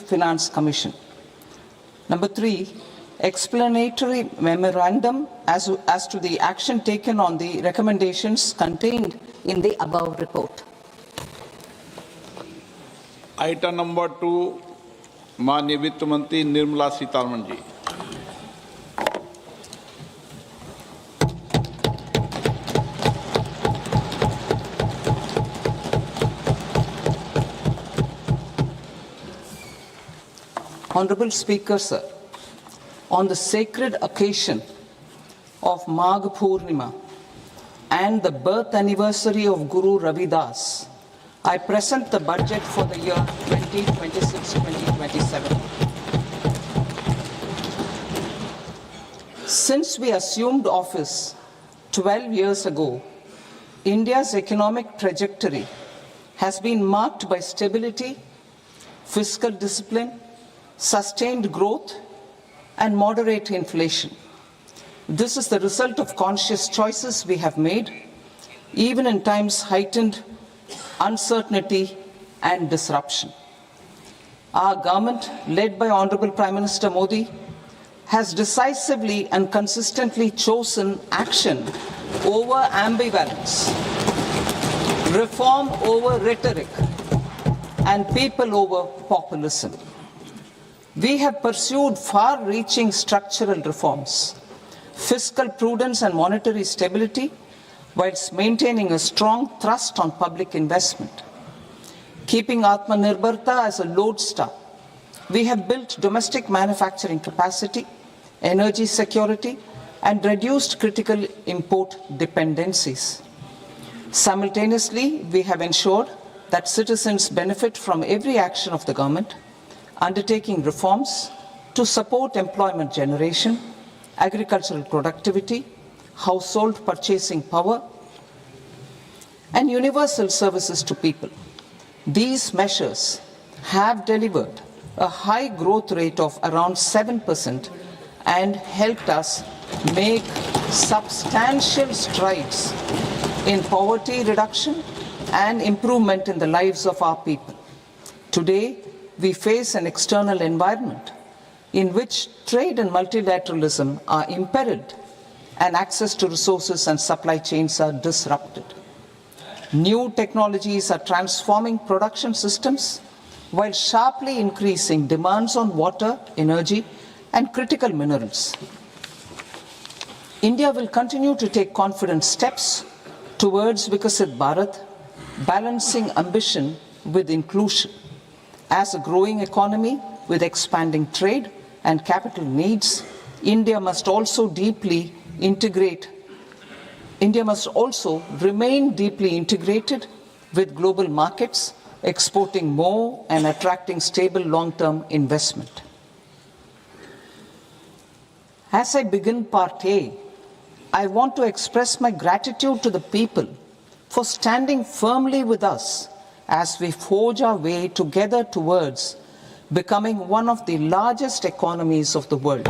Finance Commission. Number 3, explanatory memorandum as to the action taken on the recommendations contained in the above report. Item number 2, माननीय वित्त मंत्री Nirmala Sitharaman ji. Honorable Speaker, sir, on the sacred occasion of Magh Purnima and the birth anniversary of Guru Ravidas, I present the budget for the year 2026-2027. Since we assumed office 12 years ago, India's economic trajectory has been marked by stability, fiscal discipline, sustained growth, and moderate inflation. This is the result of conscious choices we have made, even in times heightened uncertainty and disruption. Our government, led by Honorable Prime Minister Modi, has decisively and consistently chosen action over ambivalence, reform over rhetoric, and people over populism. We have pursued far-reaching structural reforms, fiscal prudence and monetary stability, whilst maintaining a strong thrust on public investment. Keeping Atmanirbharta as a lodestar, we have built domestic manufacturing capacity, energy security, and reduced critical import dependencies. Simultaneously, we have ensured that citizens benefit from every action of the government, undertaking reforms to support employment generation, agricultural productivity, household purchasing power, and universal services to people. These measures have delivered a high growth rate of around 7% and helped us make substantial strides in poverty reduction and improvement in the lives of our people. Today, we face an external environment in which trade and multilateralism are imperiled and access to resources and supply chains are disrupted. New technologies are transforming production systems while sharply increasing demands on water, energy, and critical minerals. India will continue to take confident steps towards Vikasit Bharat, balancing ambition with inclusion. As a growing economy with expanding trade and capital needs, India must also remain deeply integrated with global markets, exporting more and attracting stable long-term investment. As I begin Part A, I want to express my gratitude to the people for standing firmly with us as we forge our way together towards becoming one of the largest economies of the world.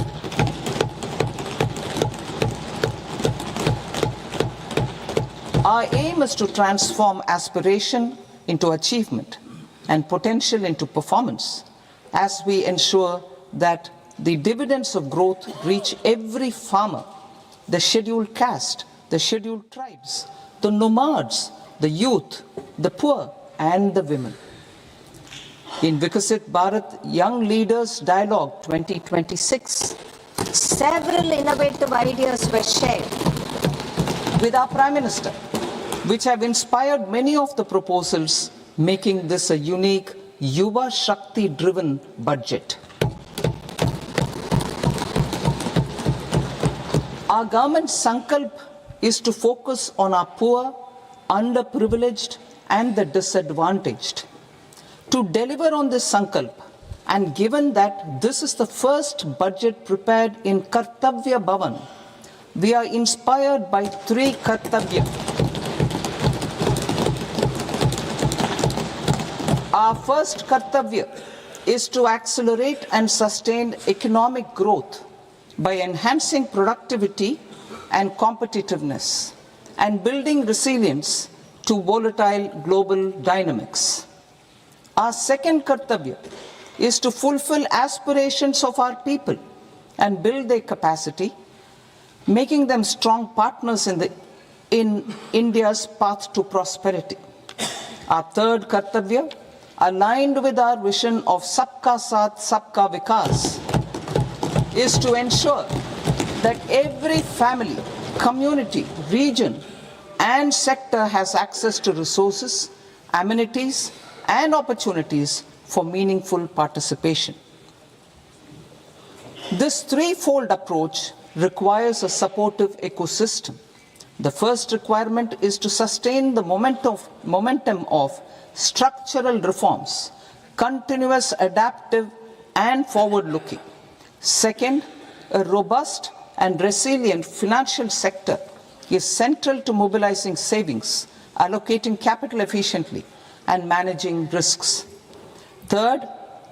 Our aim is to transform aspiration into achievement and potential into performance as we ensure that the dividends of growth reach every farmer, the scheduled caste, the scheduled tribes, the nomads, the youth, the poor, and the women. In Vikasit Bharat Young Leaders Dialogue 2026, several innovative ideas were shared with our Prime Minister, which have inspired many of the proposals, making this a unique Yuva Shakti-driven budget. Our government's sankalp is to focus on our poor, underprivileged, and the disadvantaged. To deliver on this sankalp, and given that this is the first budget prepared in Kartavya Bhavan, we are inspired by 3 Kartavya. Our first Kartavya is to accelerate and sustain economic growth by enhancing productivity and competitiveness and building resilience to volatile global dynamics. Our second Kartavya is to fulfill aspirations of our people and build their capacity, making them strong partners in India's path to prosperity. Our third kartavya, aligned with our vision of Sabka Saath, Sabka Vikas, is to ensure that every family, community, region, and sector has access to resources, amenities, and opportunities for meaningful participation. This threefold approach requires a supportive ecosystem. The first requirement is to sustain the momentum of structural reforms, continuous, adaptive, and forward-looking. Second, a robust and resilient financial sector is central to mobilizing savings, allocating capital efficiently, and managing risks. Third,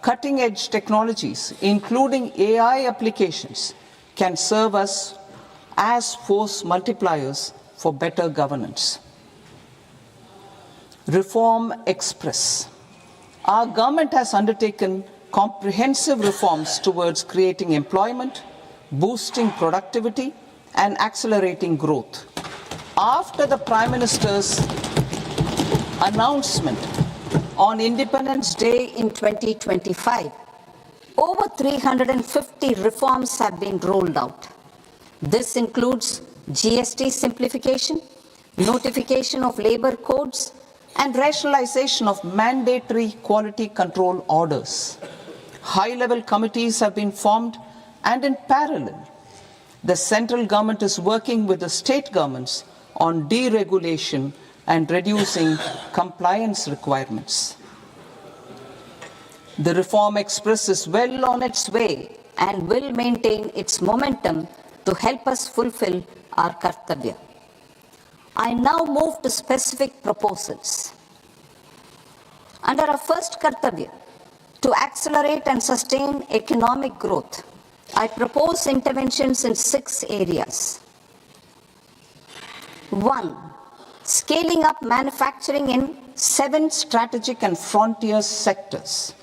cutting-edge technologies, including AI applications, can serve us as force multipliers for better governance. Reform Express. Our government has undertaken comprehensive reforms towards creating employment, boosting productivity, and accelerating growth. After the Prime Minister's announcement on Independence Day in 2025, over 350 reforms have been rolled out. This includes GST simplification, notification of labor codes, and rationalization of mandatory quality control orders. High-level committees have been formed, and in parallel, the central government is working with the state governments on deregulation and reducing compliance requirements. The Reform Express is well on its way and will maintain its momentum to help us fulfill our kartavya. I now move to specific proposals. Under our first kartavya, to accelerate and sustain economic growth, I propose interventions in 6 areas. 1. Scaling up manufacturing in 7 strategic and frontier sectors.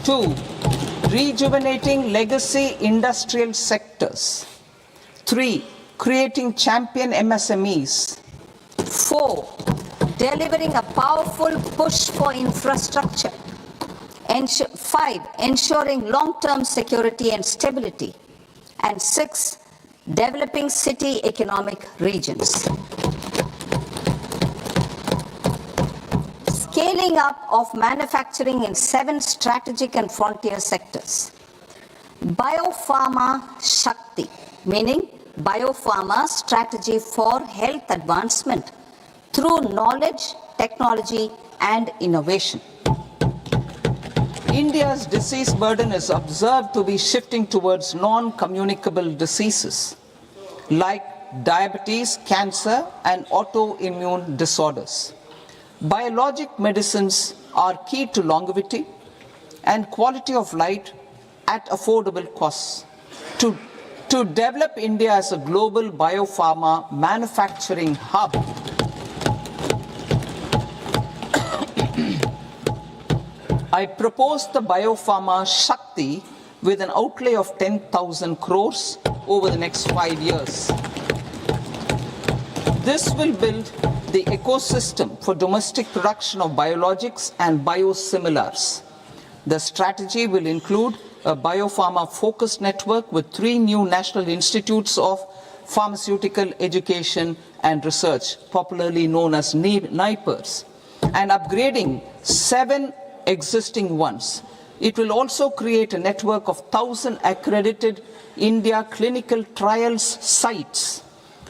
2. Rejuvenating legacy industrial sectors. 3. Creating champion MSMEs. 4. Delivering a powerful push for infrastructure. 5. Ensuring long-term security and stability. And 6. Developing city economic regions. Scaling up of manufacturing in 7 strategic and frontier sectors. Biopharma Shakti, meaning biopharma strategy for health advancement through knowledge, technology, and innovation. India's disease burden is observed to be shifting towards non-communicable diseases like diabetes, cancer, and autoimmune disorders. Biologic medicines are key to longevity and quality of life at affordable costs. To develop India as a global biopharma manufacturing hub, I propose the Biopharma Shakti with an outlay of 10,000 crores over the next 5 years. This will build the ecosystem for domestic production of biologics and biosimilars. The strategy will include a biopharma-focused network with 3 new national institutes of pharmaceutical education and research, popularly known as NIPERs, and upgrading 7 existing ones. It will also create a network of 1,000 accredited India clinical trials sites.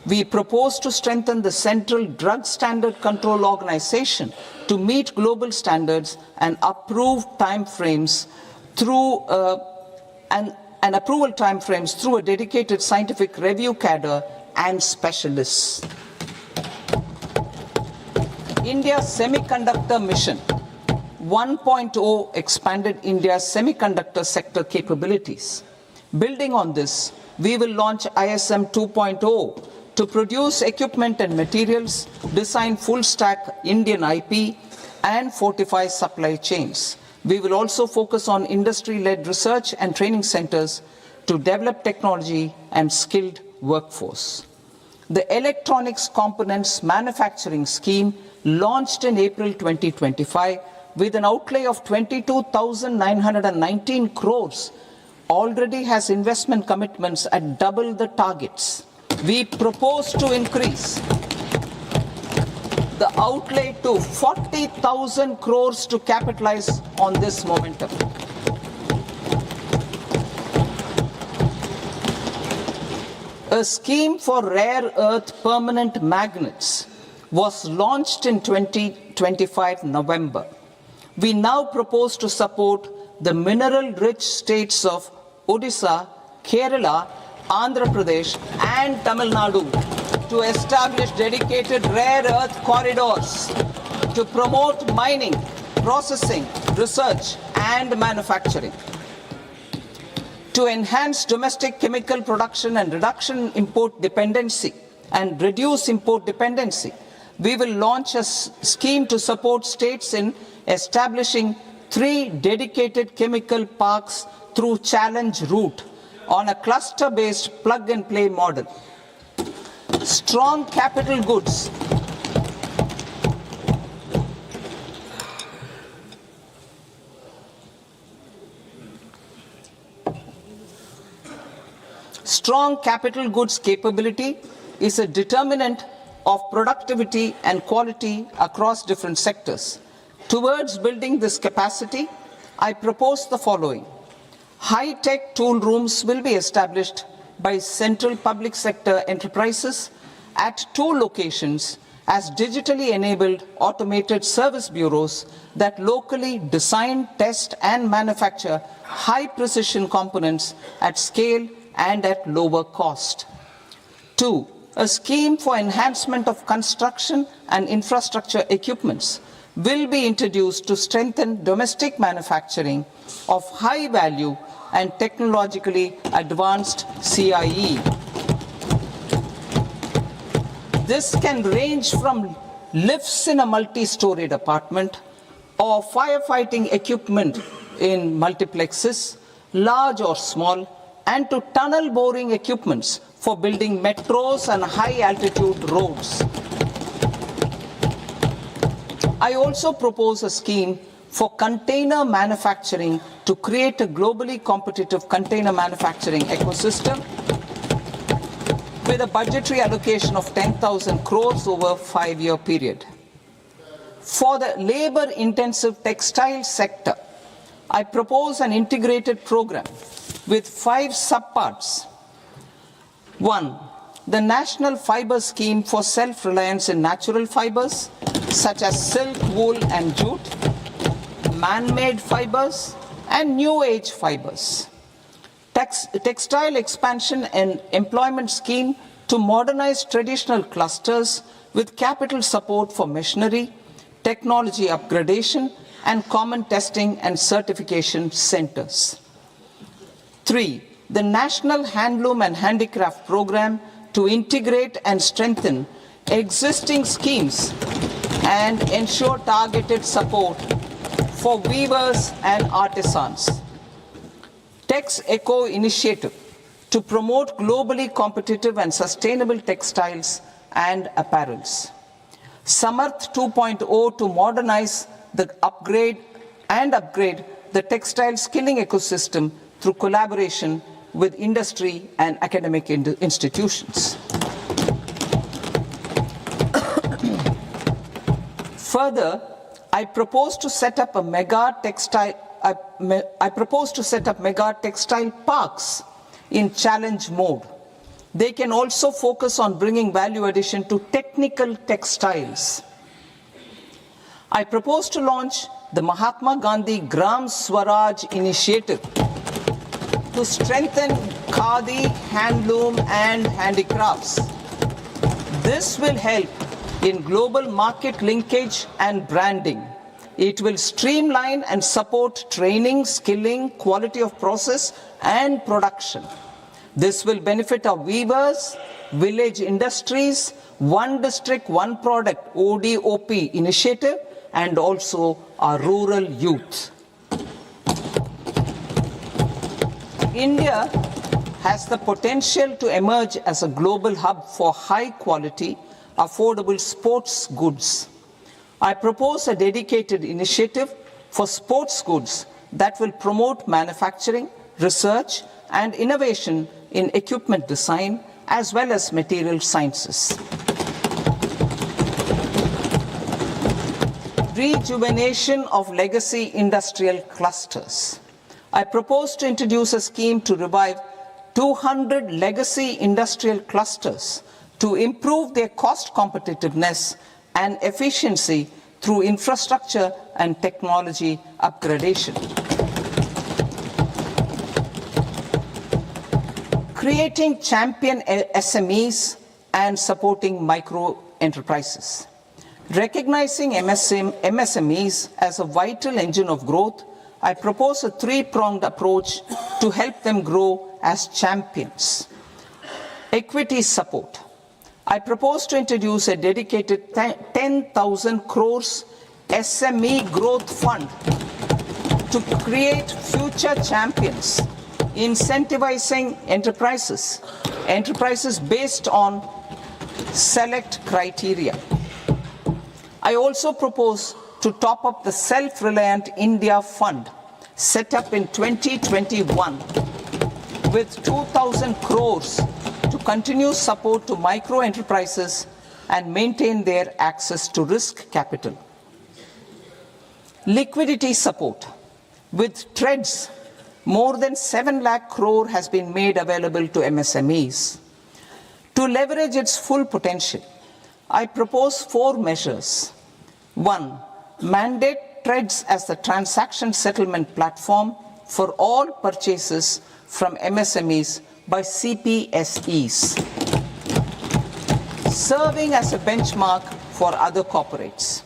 We propose to strengthen the Central Drug Standard Control Organization to meet global standards and approve timeframes through and approval timeframes through a dedicated scientific review cadre and specialists. India's semiconductor mission 1.0 expanded India's semiconductor sector capabilities. Building on this, we will launch ISM 2.0 to produce equipment and materials, design full-stack Indian IP, and fortify supply chains. We will also focus on industry-led research and training centers to develop technology and skilled workforce. The Electronics Components Manufacturing Scheme, launched in April 2025 with an outlay of 22,919 crores, already has investment commitments at double the targets. We propose to increase the outlay to 40,000 crores to capitalize on this momentum. A scheme for rare earth permanent magnets was launched in 2025 November. We now propose to support the mineral-rich states of Odisha, Kerala, Andhra Pradesh and Tamil Nadu to establish dedicated rare earth corridors to promote mining, processing, research and manufacturing. To enhance domestic chemical production and reduction import dependency and reduce import dependency, we will launch a scheme to support states in establishing 3 dedicated chemical parks through challenge route on a cluster-based plug-and-play model. Strong capital goods Strong capital goods capability is a determinant of productivity and quality across different sectors. Towards building this capacity, I propose the following. High-tech tool rooms will be established by central public sector enterprises at 2 locations as digitally enabled automated service bureaus that locally design, test and manufacture high-precision components at scale and at lower cost. 2. A scheme for enhancement of construction and infrastructure equipments will be introduced to strengthen domestic manufacturing of high value and technologically advanced CIE. This can range from lifts in a multi-storied apartment or firefighting equipment in multiplexes, large or small, and to tunnel boring equipments for building metros and high-altitude roads. I also propose a scheme for container manufacturing to create a globally competitive container manufacturing ecosystem with a budgetary allocation of 10,000 crores over a 5-year period. For the labor-intensive textile sector, I propose an integrated program with 5 subparts. 1. The National Fiber Scheme for self-reliance in natural fibers, such as silk, wool and jute, man-made fibers and new age fibers. Textile expansion and employment scheme to modernize traditional clusters with capital support for machinery, technology upgradation and common testing and certification centers. 3. The National Handloom and Handicraft Program to integrate and strengthen existing schemes and ensure targeted support for weavers and artisans. Tex Eco Initiative to promote globally competitive and sustainable textiles and apparels. Samarth 2.0 to modernize the upgrade the textile skilling ecosystem through collaboration with industry and academic institutions. Further, I propose to set up mega textile parks in challenge mode. They can also focus on bringing value addition to technical textiles. I propose to launch the Mahatma Gandhi Gram Swaraj initiative to strengthen khadi, handloom and handicrafts. This will help in global market linkage and branding. It will streamline and support training, skilling, quality of process and production. This will benefit our weavers, village industries, one district, one product ODOP initiative and also our rural youth. India has the potential to emerge as a global hub for high-quality, affordable sports goods. I propose a dedicated initiative for sports goods that will promote manufacturing, research, and innovation in equipment design as well as material sciences. Rejuvenation of legacy industrial clusters. I propose to introduce a scheme to revive 200 legacy industrial clusters to improve their cost competitiveness and efficiency through infrastructure and technology upgradation. Creating champion SMEs and supporting micro enterprises. Recognizing MSMEs as a vital engine of growth, I propose a three-pronged approach to help them grow as champions. Equity support. I propose to introduce a dedicated 10,000 crores SME growth fund to create future champions, incentivizing enterprises based on select criteria. I also propose to top up the Self-Reliant India Fund set up in 2021 with 2,000 crores to continue support to micro enterprises and maintain their access to risk capital. Liquidity support. With TREDS, more than 7 lakh crore has been made available to MSMEs. To leverage its full potential, I propose 4 measures. 1. Mandate TREDS as the transaction settlement platform for all purchases from MSMEs by CPSEs, serving as a benchmark for other corporates.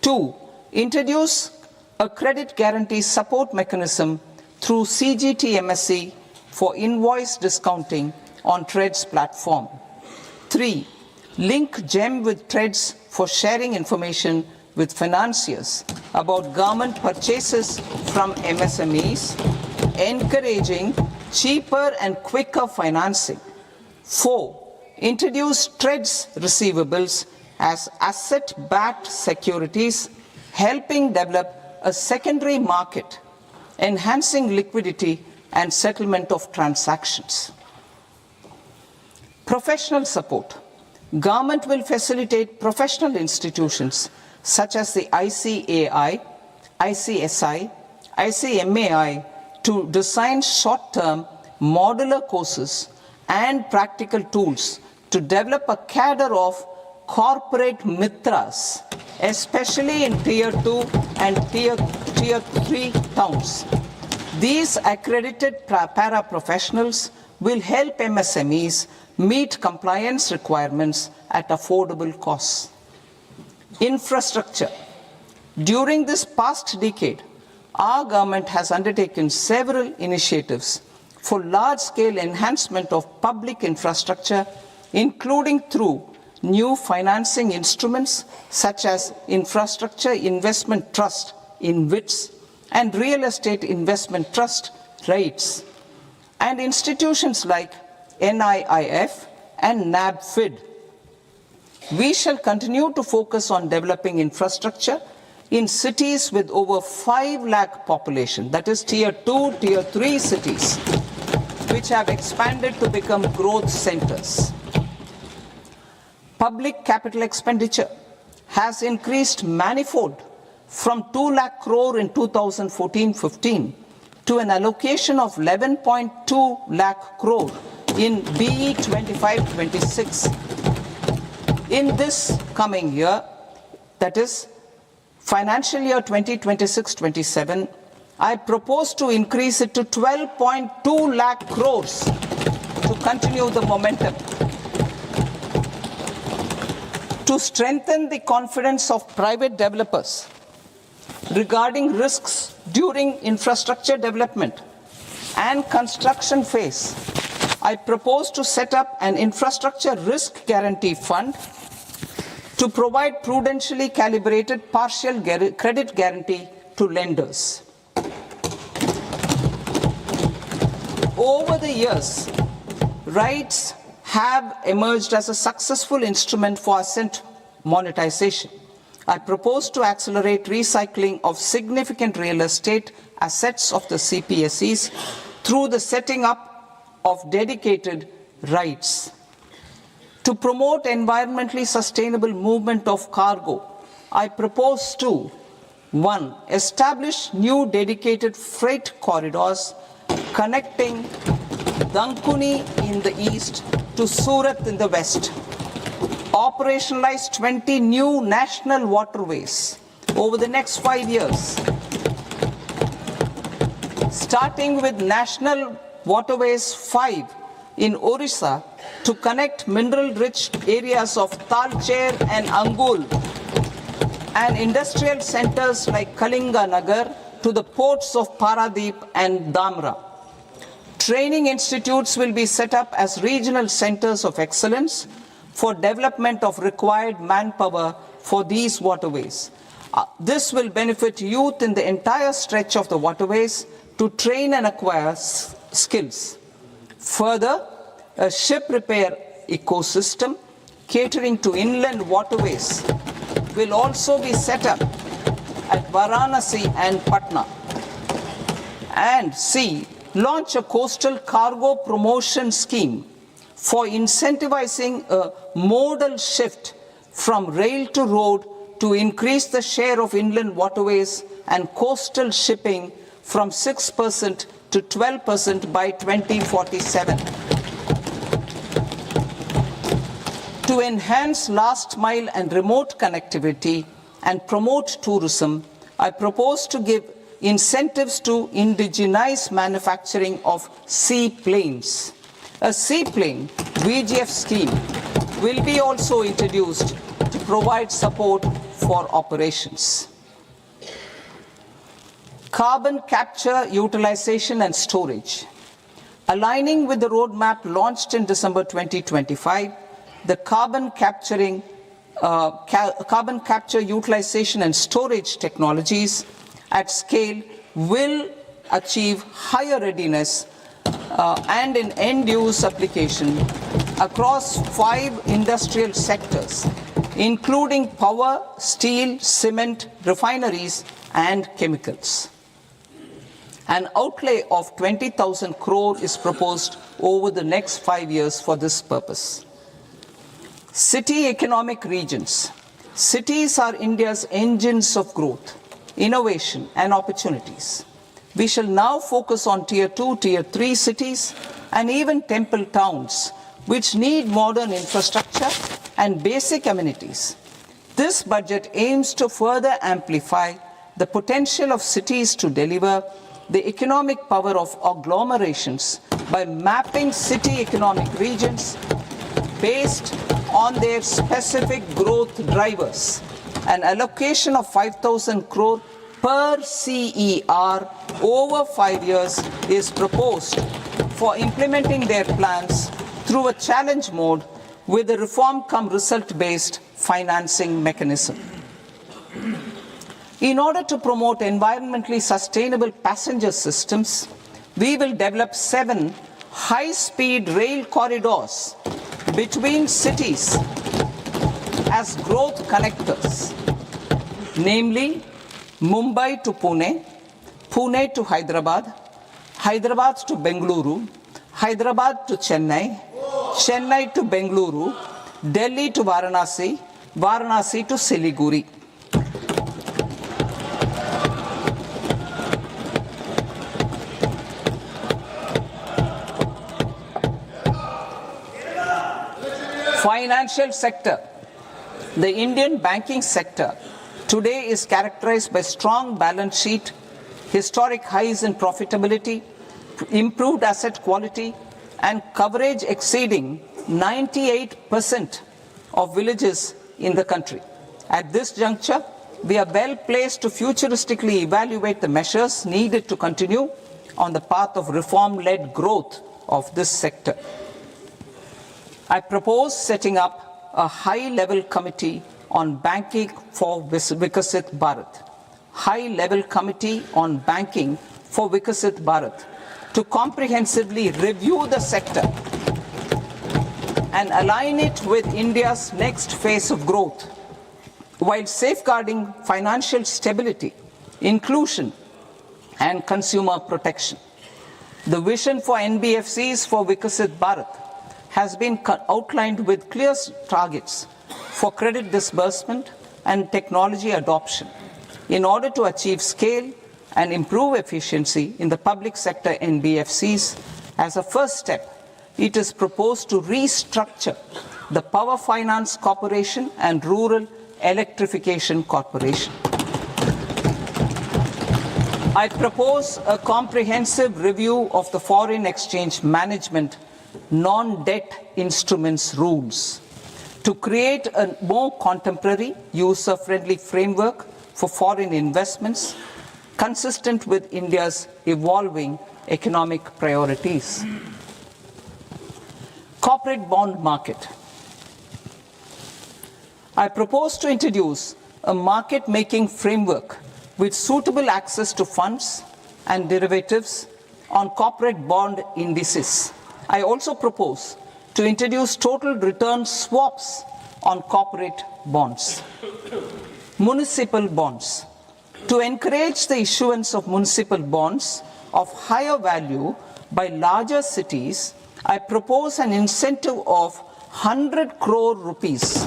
2. Introduce a credit guarantee support mechanism through CGTMSE for invoice discounting on TREDS platform. 3. Link GEM with TREDS for sharing information with financiers about government purchases from MSMEs, encouraging cheaper and quicker financing. 4. Introduce TREDS receivables as asset-backed securities, helping develop a secondary market, enhancing liquidity and settlement of transactions. Professional support. Government will facilitate professional institutions such as the ICAI, ICSI, ICMAI to design short-term modular courses and practical tools to develop a cadre of corporate mitras, especially in Tier 2 and Tier 3 towns. These accredited para-professionals will help MSMEs meet compliance requirements at affordable costs. Infrastructure. During this past decade, our government has undertaken several initiatives for large-scale enhancement of public infrastructure, including through new financing instruments such as Infrastructure Investment Trust (InvITs) and Real Estate Investment Trust (REITs), and institutions like NIIF and NABFID. We shall continue to focus on developing infrastructure in cities with over 5 lakh population, that is Tier 2, Tier 3 cities, which have expanded to become growth centers. Public capital expenditure has increased manifold from 2 lakh crore in 2014-15 to an allocation of 11.2 lakh crore in BE 25-26. In this coming year, that is financial year 2026-27, I propose to increase it to 12.2 lakh crores to continue the momentum. To strengthen the confidence of private developers regarding risks during infrastructure development and construction phase, I propose to set up an infrastructure risk guarantee fund to provide prudentially calibrated partial credit guarantee to lenders. over the years, rights have emerged as a successful instrument for asset monetization. I propose to accelerate recycling of significant real estate assets of the CPSEs through the setting up of dedicated rights. To promote environmentally sustainable movement of cargo, I propose to 1. Establish new dedicated freight corridors connecting Dankuni in the east to Surat in the west. Operationalize 20 new national waterways over the next 5 years. Starting with National Waterways 5 in Orissa to connect mineral-rich areas of Talcher and Angul and industrial centers like Kalinga Nagar to the ports of Paradeep and Dhamra. Training institutes will be set up as regional centers of excellence for development of required manpower for these waterways. This will benefit youth in the entire stretch of the waterways to train and acquire skills. Further, a ship repair ecosystem catering to inland waterways will also be set up at Varanasi and Patna. And C, launch a coastal cargo promotion scheme for incentivizing a modal shift from rail to road to increase the share of inland waterways and coastal shipping from 6% to 12% by 2047. To enhance last mile and remote connectivity and promote tourism, I propose to give incentives to indigenize manufacturing of seaplanes. A seaplane VGF scheme will be also introduced to provide support for operations. Carbon capture, utilization and storage. Aligning with the roadmap launched in December 2025, the carbon capture, utilization and storage technologies at scale will achieve higher readiness and in end-use application across 5 industrial sectors, including power, steel, cement, refineries, and chemicals. An outlay of 20,000 crore is proposed over the next 5 years for this purpose. City economic regions. Cities are India's engines of growth, innovation, and opportunities. We shall now focus on Tier 2, Tier 3 cities, and even temple towns, which need modern infrastructure and basic amenities. This budget aims to further amplify the potential of cities to deliver the economic power of agglomerations by mapping city economic regions based on their specific growth drivers. An allocation of 5,000 crore per CER over 5 years is proposed for implementing their plans through a challenge mode with a reform-cum-result-based financing mechanism. In order to promote environmentally sustainable passenger systems, we will develop 7 high-speed rail corridors between cities as growth connectors, namely Mumbai to Pune, Pune to Hyderabad, Hyderabad to Bengaluru, Hyderabad to Chennai, Chennai to Bengaluru, Delhi to Varanasi, Varanasi to Siliguri. Financial sector. The Indian banking sector today is characterized by strong balance sheet, historic highs in profitability, improved asset quality, and coverage exceeding 98% of villages in the country. At this juncture, we are well placed to futuristically evaluate the measures needed to continue on the path of reform-led growth of this sector. I propose setting up a high-level committee on banking for Vikasit Bharat. High-level committee on banking for Vikasit Bharat, to comprehensively review the sector and align it with India's next phase of growth, while safeguarding financial stability, inclusion, and consumer protection. The vision for NBFCs for Vikasit Bharat has been outlined with clear targets for credit disbursement and technology adoption in order to achieve scale and improve efficiency in the public sector NBFCs. As a first step, it is proposed to restructure the Power Finance Corporation and Rural Electrification Corporation. I propose a comprehensive review of the foreign exchange management non-debt instruments rules to create a more contemporary, user-friendly framework for foreign investments consistent with India's evolving economic priorities. Corporate bond market. I propose to introduce a market-making framework with suitable access to funds and derivatives on corporate bond indices. I also propose to introduce total return swaps on corporate bonds. Municipal bonds. To encourage the issuance of municipal bonds of higher value by larger cities, I propose an incentive of 100 crore rupees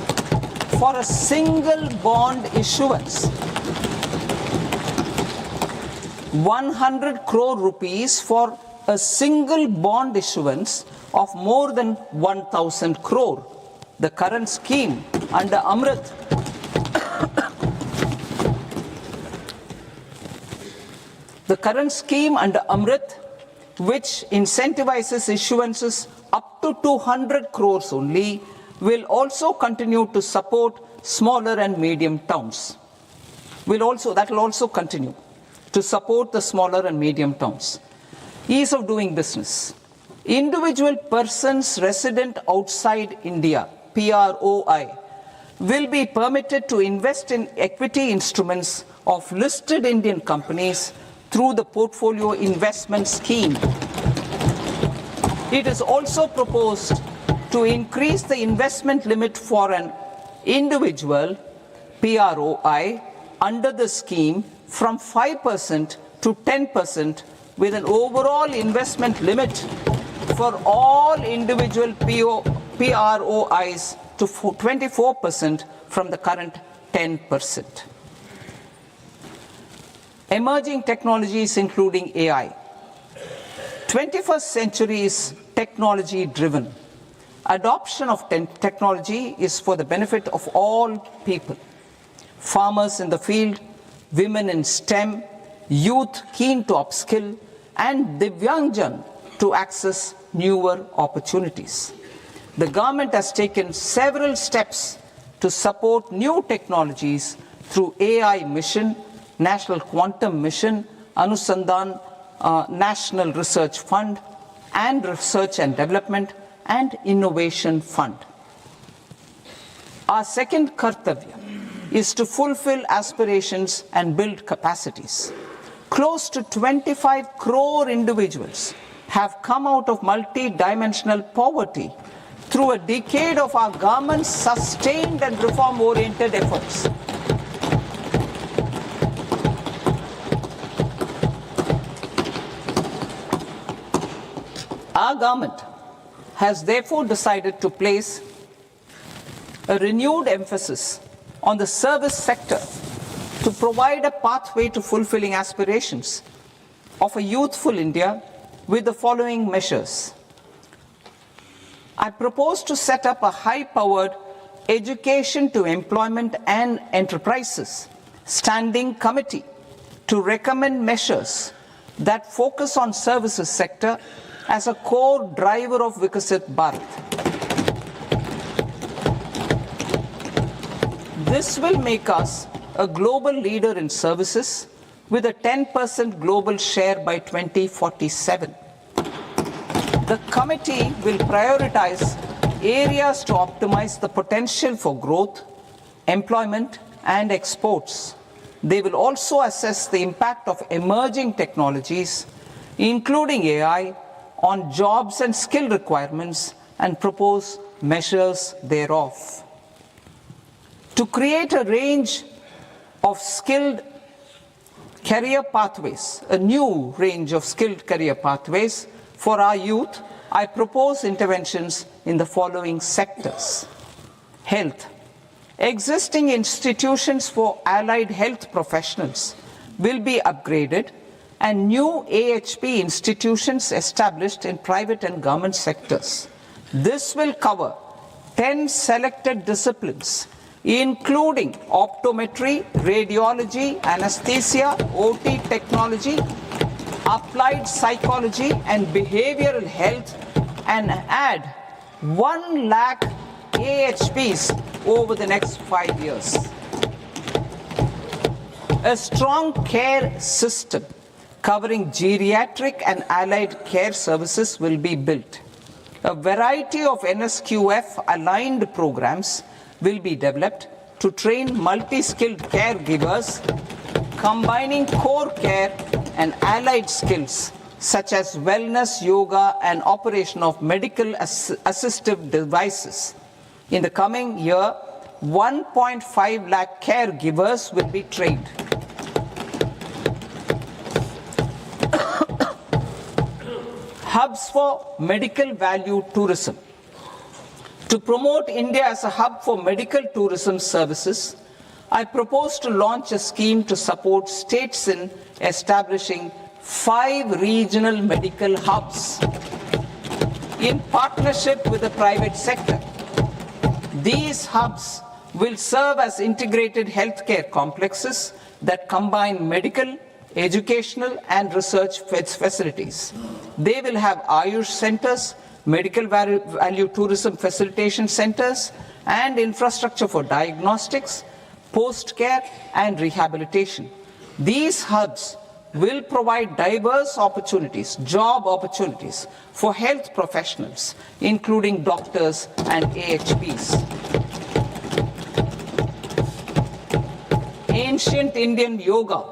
for a single bond issuance. 100 crore rupees for a single bond issuance of more than 1,000 crore. The current scheme under Amrit which incentivizes issuances up to 200 crores only, will also continue to support smaller and medium towns. That will also continue to support the smaller and medium towns. Ease of doing business. Individual persons resident outside India, PROI, will be permitted to invest in equity instruments of listed Indian companies through the Portfolio Investment Scheme. It is also proposed to increase the investment limit for an individual PROI under the scheme from 5% to 10%, with an overall investment limit for all individual PROIs to 24% from the current 10%. Emerging technologies including AI. 21st century is technology driven. Adoption of technology is for the benefit of all people. Farmers in the field, women in STEM, youth keen to upskill, and Divyangjan to access newer opportunities. The government has taken several steps to support new technologies through AI Mission, National Quantum Mission, Anusandhan National Research Fund, and Research and Development and Innovation Fund. Our second kartavya is to fulfill aspirations and build capacities. Close to 25 crore individuals have come out of multi-dimensional poverty through a decade of our government's sustained and reform-oriented efforts. Our government has therefore decided to place a renewed emphasis on the service sector to provide a pathway to fulfilling aspirations of a youthful India with the following measures. I propose to set up a high-powered education to employment and enterprises standing committee to recommend measures that focus on services sector as a core driver of Vikasit Bharat. This will make us a global leader in services with a 10% global share by 2047. The committee will prioritize areas to optimize the potential for growth, employment, and exports. They will also assess the impact of emerging technologies including AI, on jobs and skill requirements and propose measures thereof. To create a range of skilled career pathways, a new range of skilled career pathways for our youth, I propose interventions in the following sectors. Health. Existing institutions for allied health professionals will be upgraded and new AHP institutions established in private and government sectors. This will cover 10 selected disciplines, including optometry, radiology, anesthesia, OT technology, applied psychology and behavioral health, and add 1 lakh AHPs over the next 5 years. A strong care system covering geriatric and allied care services will be built. A variety of NSQF aligned programs will be developed to train multi-skilled caregivers, combining core care and allied skills such as wellness, yoga, and operation of medical assistive devices. In the coming year, 1.5 lakh caregivers will be trained. Hubs for medical value tourism. To promote India as a hub for medical tourism services, I propose to launch a scheme to support states in establishing 5 regional medical hubs in partnership with the private sector. These hubs will serve as integrated healthcare complexes that combine medical, educational, and research facilities. They will have Ayush centers, medical value tourism facilitation centers, and infrastructure for diagnostics, post-care, and rehabilitation. These hubs will provide diverse opportunities, job opportunities for health professionals, including doctors and AHPs. Ancient Indian yoga,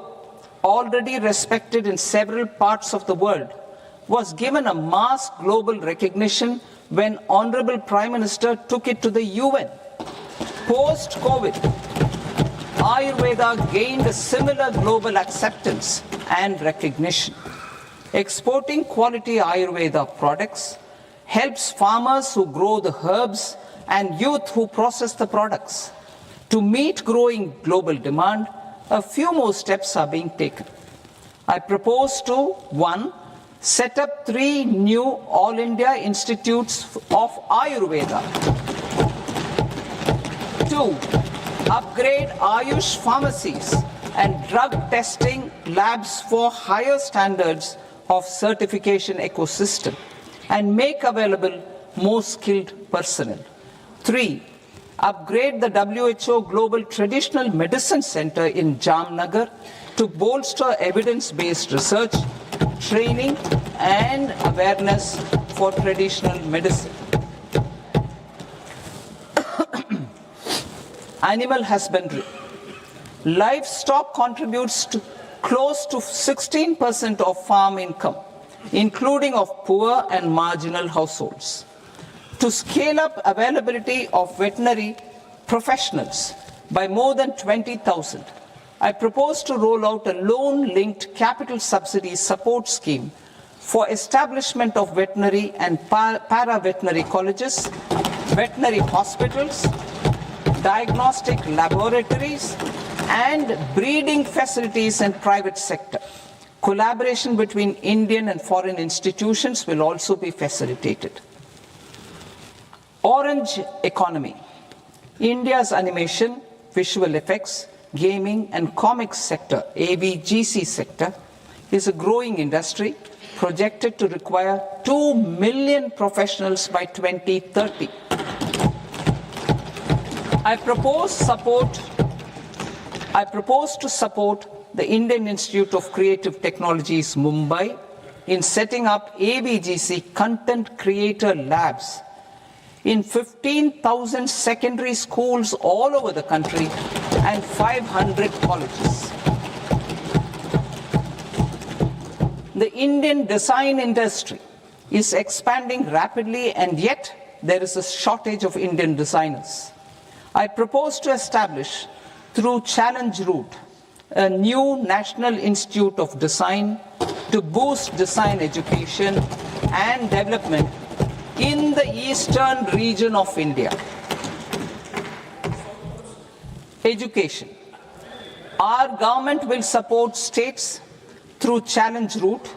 already respected in several parts of the world, was given a mass global recognition when Honorable Prime Minister took it to the UN. Post-COVID, Ayurveda gained a similar global acceptance and recognition. Exporting quality Ayurveda products helps farmers who grow the herbs and youth who process the products. To meet growing global demand, a few more steps are being taken. I propose to 1. Set up 3 new All India Institutes of Ayurveda. 2. Upgrade Ayush pharmacies and drug testing labs for higher standards of certification ecosystem and make available more skilled personnel. 3. Upgrade the WHO Global Traditional Medicine Center in Jamnagar to bolster evidence-based research, training, and awareness for traditional medicine. Animal husbandry. Livestock contributes to close to 16% of farm income, including of poor and marginal households. To scale up availability of veterinary professionals by more than 20,000, I propose to roll out a loan-linked capital subsidy support scheme for establishment of veterinary and para-veterinary colleges, veterinary hospitals, diagnostic laboratories, and breeding facilities in private sector. Collaboration between Indian and foreign institutions will also be facilitated. Orange economy. India's animation, visual effects, gaming and comics sector, AVGC sector, is a growing industry projected to require 2 million professionals by 2030. I propose to support the Indian Institute of Creative Technologies, Mumbai, in setting up AVGC content creator labs in 15,000 secondary schools all over the country and 500 colleges. The Indian design industry is expanding rapidly, and yet there is a shortage of Indian designers. I propose to establish, through Challenge Route, a new National Institute of Design to boost design education and development in the eastern region of India. Education. Our government will support states through Challenge Route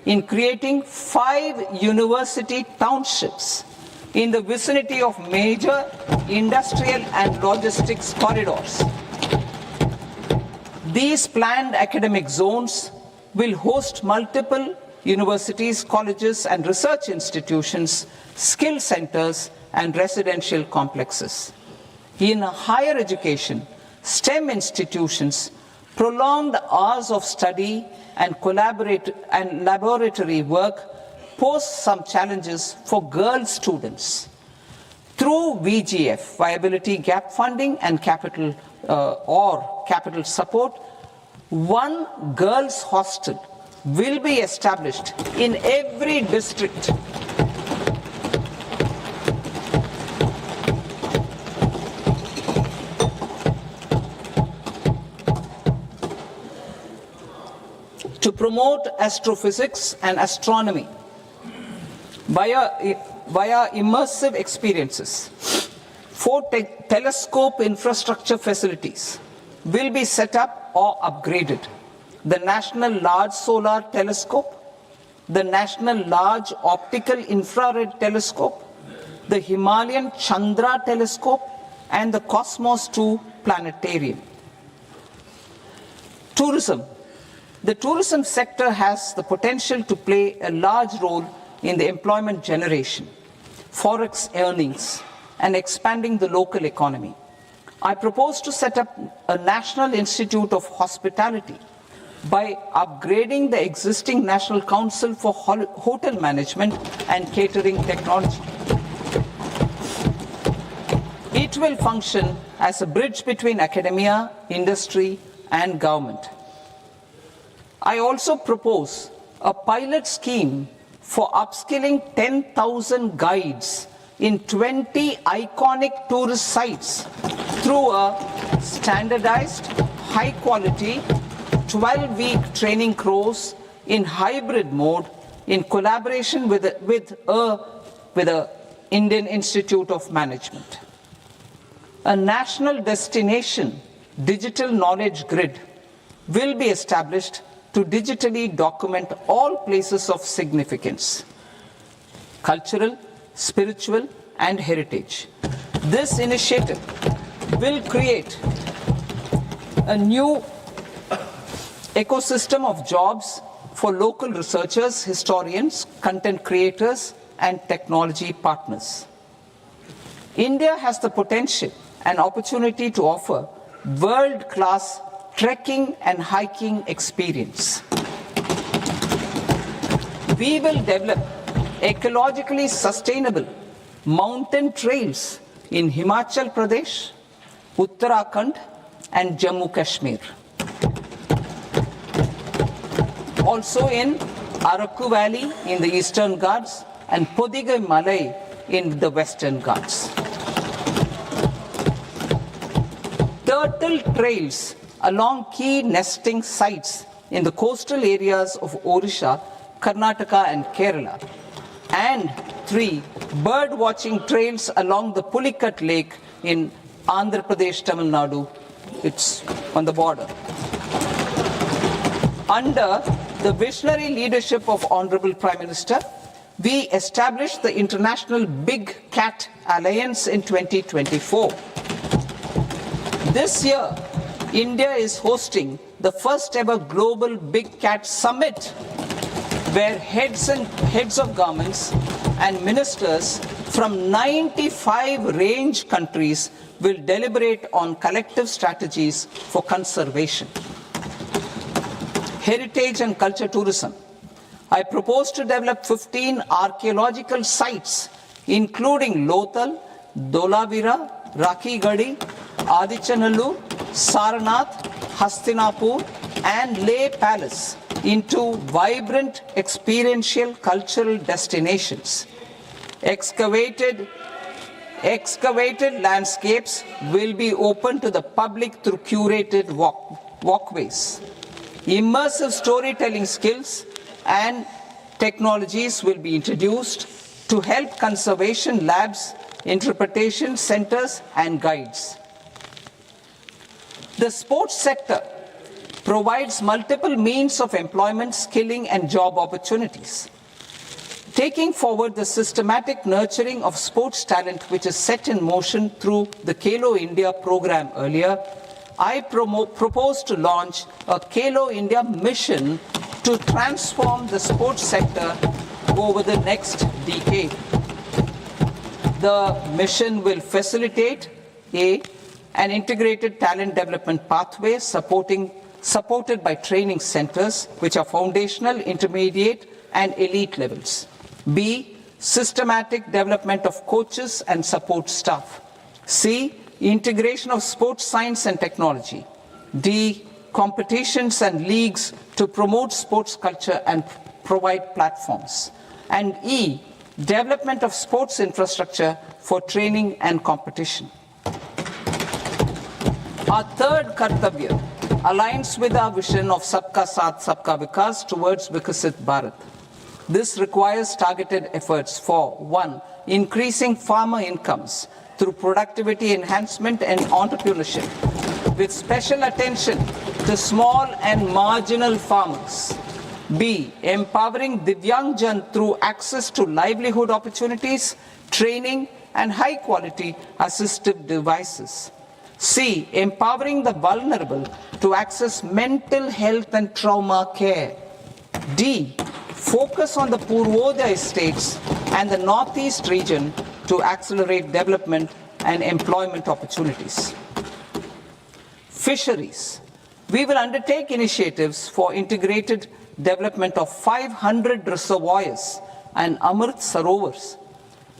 in creating 5 university townships in the vicinity of major industrial and logistics corridors. These planned academic zones will host multiple universities, colleges, and research institutions, skill centers, and residential complexes. In higher education, STEM institutions, prolonged hours of study and laboratory work pose some challenges for girl students. Through VGF, Viability Gap Funding and capital support, one girls' hostel will be established in every district. To promote astrophysics and astronomy via immersive experiences. 4 telescope infrastructure facilities will be set up or upgraded. The National Large Solar Telescope, the National Large Optical Infrared Telescope, the Himalayan Chandra Telescope, and the Cosmos 2 Planetarium. Tourism. The tourism sector has the potential to play a large role in the employment generation, forex earnings, and expanding the local economy. I propose to set up a National Institute of Hospitality by upgrading the existing National Council for Hotel Management and Catering Technology. It will function as a bridge between academia, industry, and government. I also propose a pilot scheme for upskilling 10,000 guides in 20 iconic tourist sites through a standardized, high-quality, 12-week training course in hybrid mode in collaboration with the Indian Institute of Management. A national destination digital knowledge grid will be established to digitally document all places of significance, cultural, spiritual, and heritage. This initiative will create a new ecosystem of jobs for local researchers, historians, content creators, and technology partners. India has the potential and opportunity to offer world-class trekking and hiking experience. We will develop ecologically sustainable mountain trails in Himachal Pradesh, Uttarakhand, and Jammu Kashmir. Also in Araku Valley in the Eastern Ghats and Podigai Malai in the Western Ghats. Turtle trails along key nesting sites in the coastal areas of Odisha, Karnataka, and Kerala. And 3 bird watching trails along the Pulikat Lake in Andhra Pradesh, Tamil Nadu. It's on the border. Under the visionary leadership of Honorable Prime Minister, we established the International Big Cat Alliance in 2024. This year, India is hosting the first ever Global Big Cat Summit, where heads of governments and ministers from 95 range countries will deliberate on collective strategies for conservation. Heritage and culture tourism. I propose to develop 15 archaeological sites, including Lothal, Dolavira, Rakhi Gadi, Adichanallur, Saranath, Hastinapur, and Leh Palace, into vibrant experiential cultural destinations. Excavated landscapes will be open to the public through curated walkways. Immersive storytelling skills and technologies will be introduced to help conservation labs, interpretation centers, and guides. The sports sector provides multiple means of employment, skilling, and job opportunities. Taking forward the systematic nurturing of sports talent, which is set in motion through the Khelo India program earlier, I propose to launch a Khelo India mission to transform the sports sector over the next decade. The mission will facilitate an integrated talent development pathway supported by training centers, which are foundational, intermediate, and elite levels. B, systematic development of coaches and support staff. C, integration of sports science and technology. D, competitions and leagues to promote sports culture and provide platforms. And E, development of sports infrastructure for training and competition. Our third Kartavya aligns with our vision of Sabka Saath, Sabka Vikas towards Vikasit Bharat. This requires targeted efforts for 1. Increasing farmer incomes through productivity enhancement and entrepreneurship, with special attention to small and marginal farmers. B. Empowering Divyangjan through access to livelihood opportunities, training, and high-quality assistive devices. C. Empowering the vulnerable to access mental health and trauma care. D. Focus on the Purvodaya states and the Northeast region to accelerate development and employment opportunities. Fisheries. We will undertake initiatives for integrated development of 500 reservoirs and Amrit Sarovars.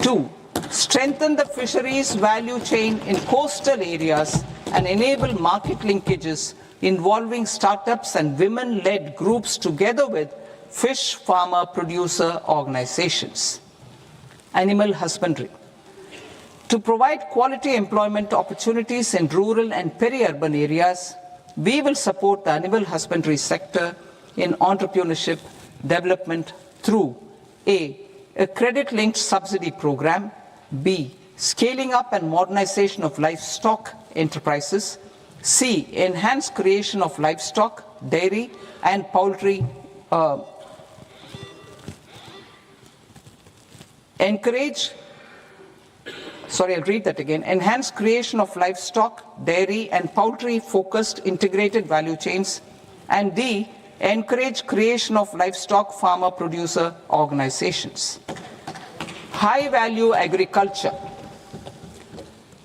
2. Strengthen the fisheries value chain in coastal areas and enable market linkages involving startups and women-led groups together with fish farmer producer organizations. Animal husbandry. To provide quality employment opportunities in rural and peri-urban areas, we will support the animal husbandry sector in entrepreneurship development through A. A credit-linked subsidy program. B. Scaling up and modernization of livestock enterprises. C. Enhanced creation of livestock, dairy, and poultry. Enhanced creation of livestock, dairy, and poultry-focused integrated value chains. And D. Encourage creation of livestock farmer-producer organizations. High-value agriculture.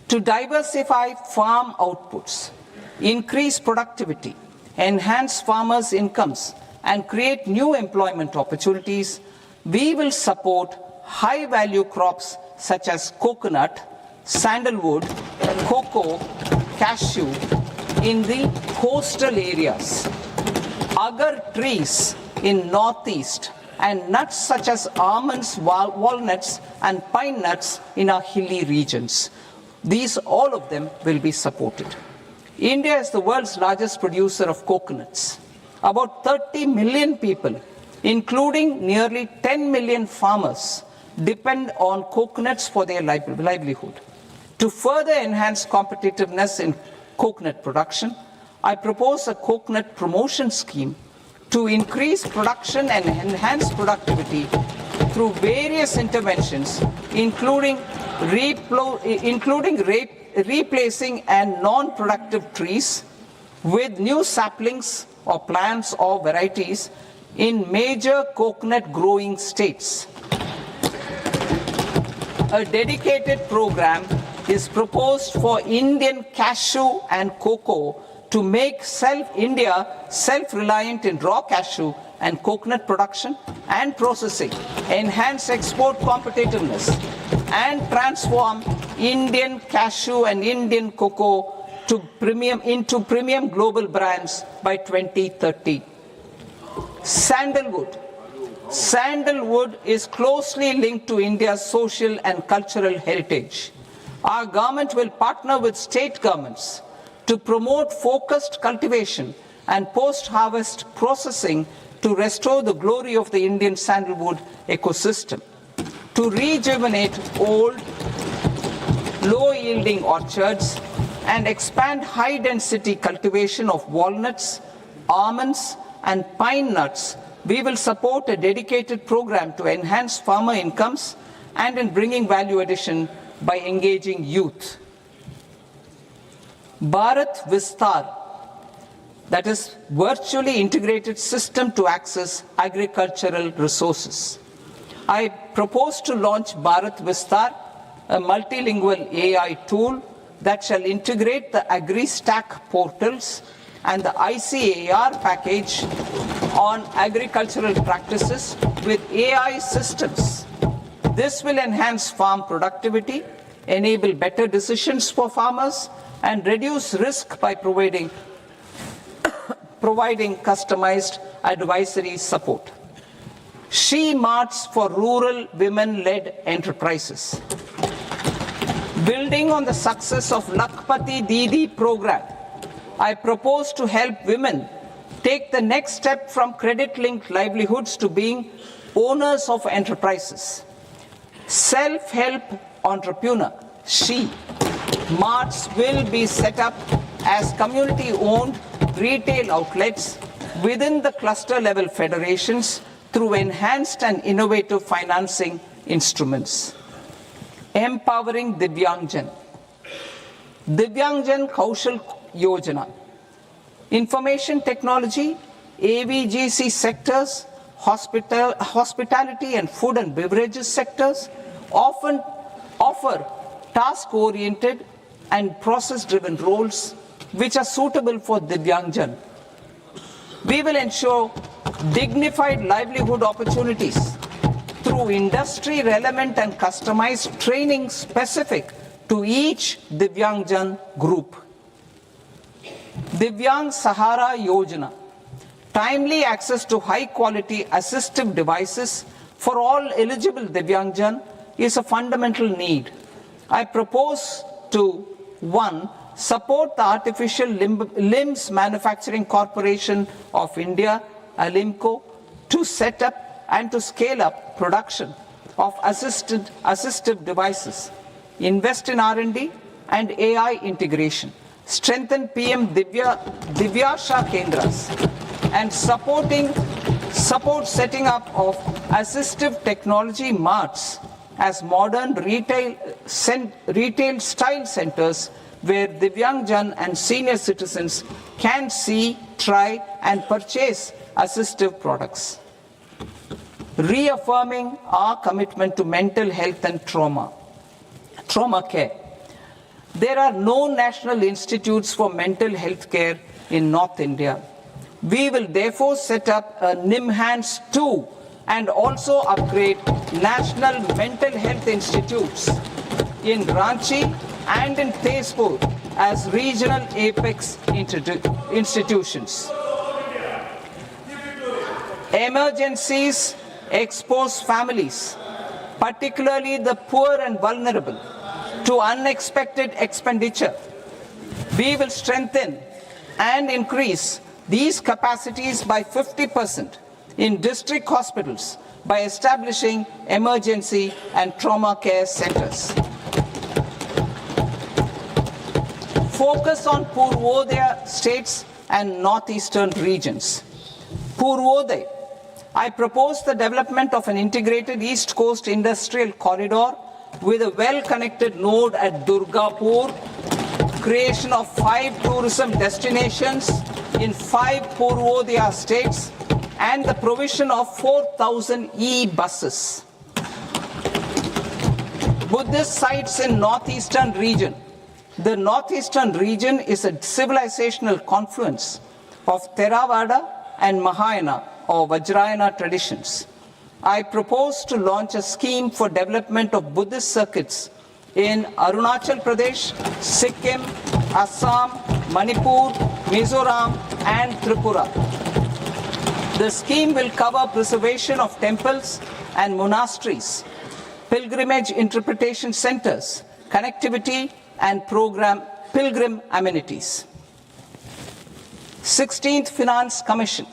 To diversify farm outputs, increase productivity, enhance farmers' incomes, and create new employment opportunities, we will support high-value crops such as coconut, sandalwood, cocoa, cashew in the coastal areas, agar trees in Northeast, and nuts such as almonds, walnuts, and pine nuts in our hilly regions. These, all of them, will be supported. India is the world's largest producer of coconuts. About 30 million people, including nearly 10 million farmers, depend on coconuts for their livelihood. To further enhance competitiveness in coconut production, I propose a coconut promotion scheme to increase production and enhance productivity through various interventions, including replacing and non-productive trees with new saplings or plants or varieties in major coconut growing states. A dedicated program is proposed for Indian cashew and cocoa to make India self-reliant in raw cashew and coconut production and processing, enhance export competitiveness, and transform Indian cashew and Indian cocoa into premium global brands by 2030. Sandalwood. Sandalwood is closely linked to India's social and cultural heritage. Our government will partner with state governments to promote focused cultivation and post-harvest processing to restore the glory of the Indian sandalwood ecosystem, to rejuvenate old, low-yielding orchards and expand high-density cultivation of walnuts, almonds, and pine nuts. We will support a dedicated program to enhance farmer incomes and in bringing value addition by engaging youth. Bharat Vistar, that is virtually integrated system to access agricultural resources. I propose to launch Bharat Vistar, a multilingual AI tool that shall integrate the AgriStack portals and the ICAR package on agricultural practices with AI systems. This will enhance farm productivity, enable better decisions for farmers, and reduce risk by providing customized advisory support. She Marts for rural women-led enterprises. Building on the success of Lakpati Didi program, I propose to help women take the next step from credit-linked livelihoods to being owners of enterprises. Self-help entrepreneur, She Marts will be set up as community-owned retail outlets within the cluster-level federations through enhanced and innovative financing instruments. Empowering Divyangjan. Divyangjan Kaushal Yojana. Information technology, AVGC sectors, hospitality and food and beverages sectors often offer task-oriented and process-driven roles which are suitable for Divyangjan. We will ensure dignified livelihood opportunities through industry-relevant and customized training specific to each Divyangjan group. Divyang Sahara Yojana. Timely access to high-quality assistive devices for all eligible Divyangjan is a fundamental need. I propose to 1. Support the Artificial Limbs Manufacturing Corporation of India, Alimco, to set up and to scale up production of assistive devices, invest in R&D and AI integration, strengthen PM Divyasha Kendras, and support setting up of assistive technology marts as modern retail style centers where Divyangjan and senior citizens can see, try and purchase assistive products. Reaffirming our commitment to mental health and trauma care. There are no national institutes for mental health care in North India. We will therefore set up a NIMHANS 2 and also upgrade national mental health institutes in Ranchi and in Tezpur as regional apex institutions. Emergencies expose families, particularly the poor and vulnerable, to unexpected expenditure. We will strengthen and increase these capacities by 50% in district hospitals by establishing emergency and trauma care centers. Focus on Purvodaya states and northeastern regions. Purvodaya. I propose the development of an integrated East Coast industrial corridor with a well-connected node at Durgapur, creation of 5 tourism destinations in 5 Purvodaya states, and the provision of 4,000 e-buses. Buddhist sites in northeastern region. The northeastern region is a civilizational confluence of Theravada and Mahayana or Vajrayana traditions. I propose to launch a scheme for development of Buddhist circuits in Arunachal Pradesh, Sikkim, Assam, Manipur, Mizoram and Tripura. The scheme will cover preservation of temples and monasteries, pilgrimage interpretation centers, connectivity and pilgrim amenities. 16th Finance Commission.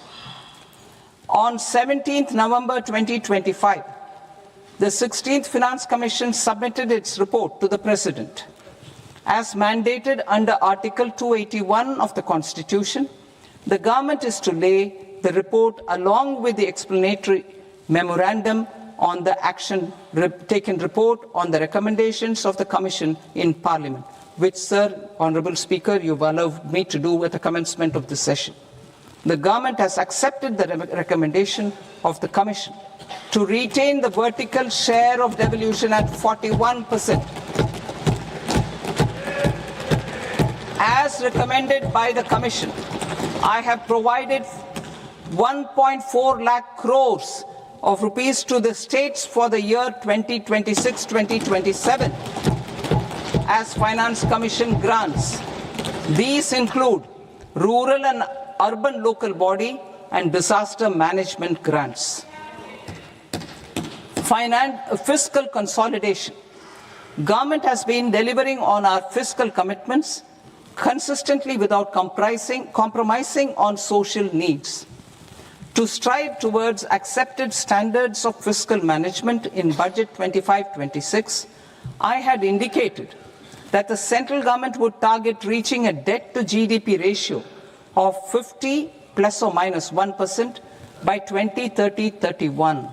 On 17th November 2025, the 16th Finance Commission submitted its report to the President. As mandated under Article 281 of the Constitution, the government is to lay the report along with the explanatory memorandum on the action taken report on the recommendations of the Commission in Parliament, which, Sir, Honourable Speaker, you've allowed me to do at the commencement of this session. The government has accepted the recommendation of the Commission to retain the vertical share of devolution at 41%. As recommended by the Commission, I have provided 1.4 lakh crores of rupees to the states for the year 2026-2027 as Finance Commission grants. These include rural and urban local body and disaster management grants. Fiscal consolidation. Government has been delivering on our fiscal commitments consistently without compromising on social needs. To strive towards accepted standards of fiscal management in Budget 25-26, I had indicated that the central government would target reaching a debt to GDP ratio of 50 plus or minus 1% by 2030-31.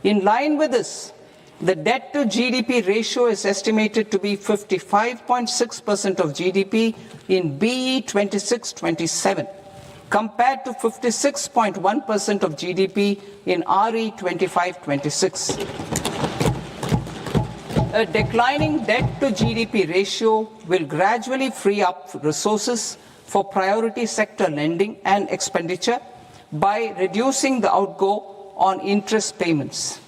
In line with this, the debt to GDP ratio is estimated to be 55.6% of GDP in BE 26-27, compared to 56.1% of GDP in RE 25-26. A declining debt to GDP ratio will gradually free up resources for priority sector lending and expenditure by reducing the outgo on interest payments.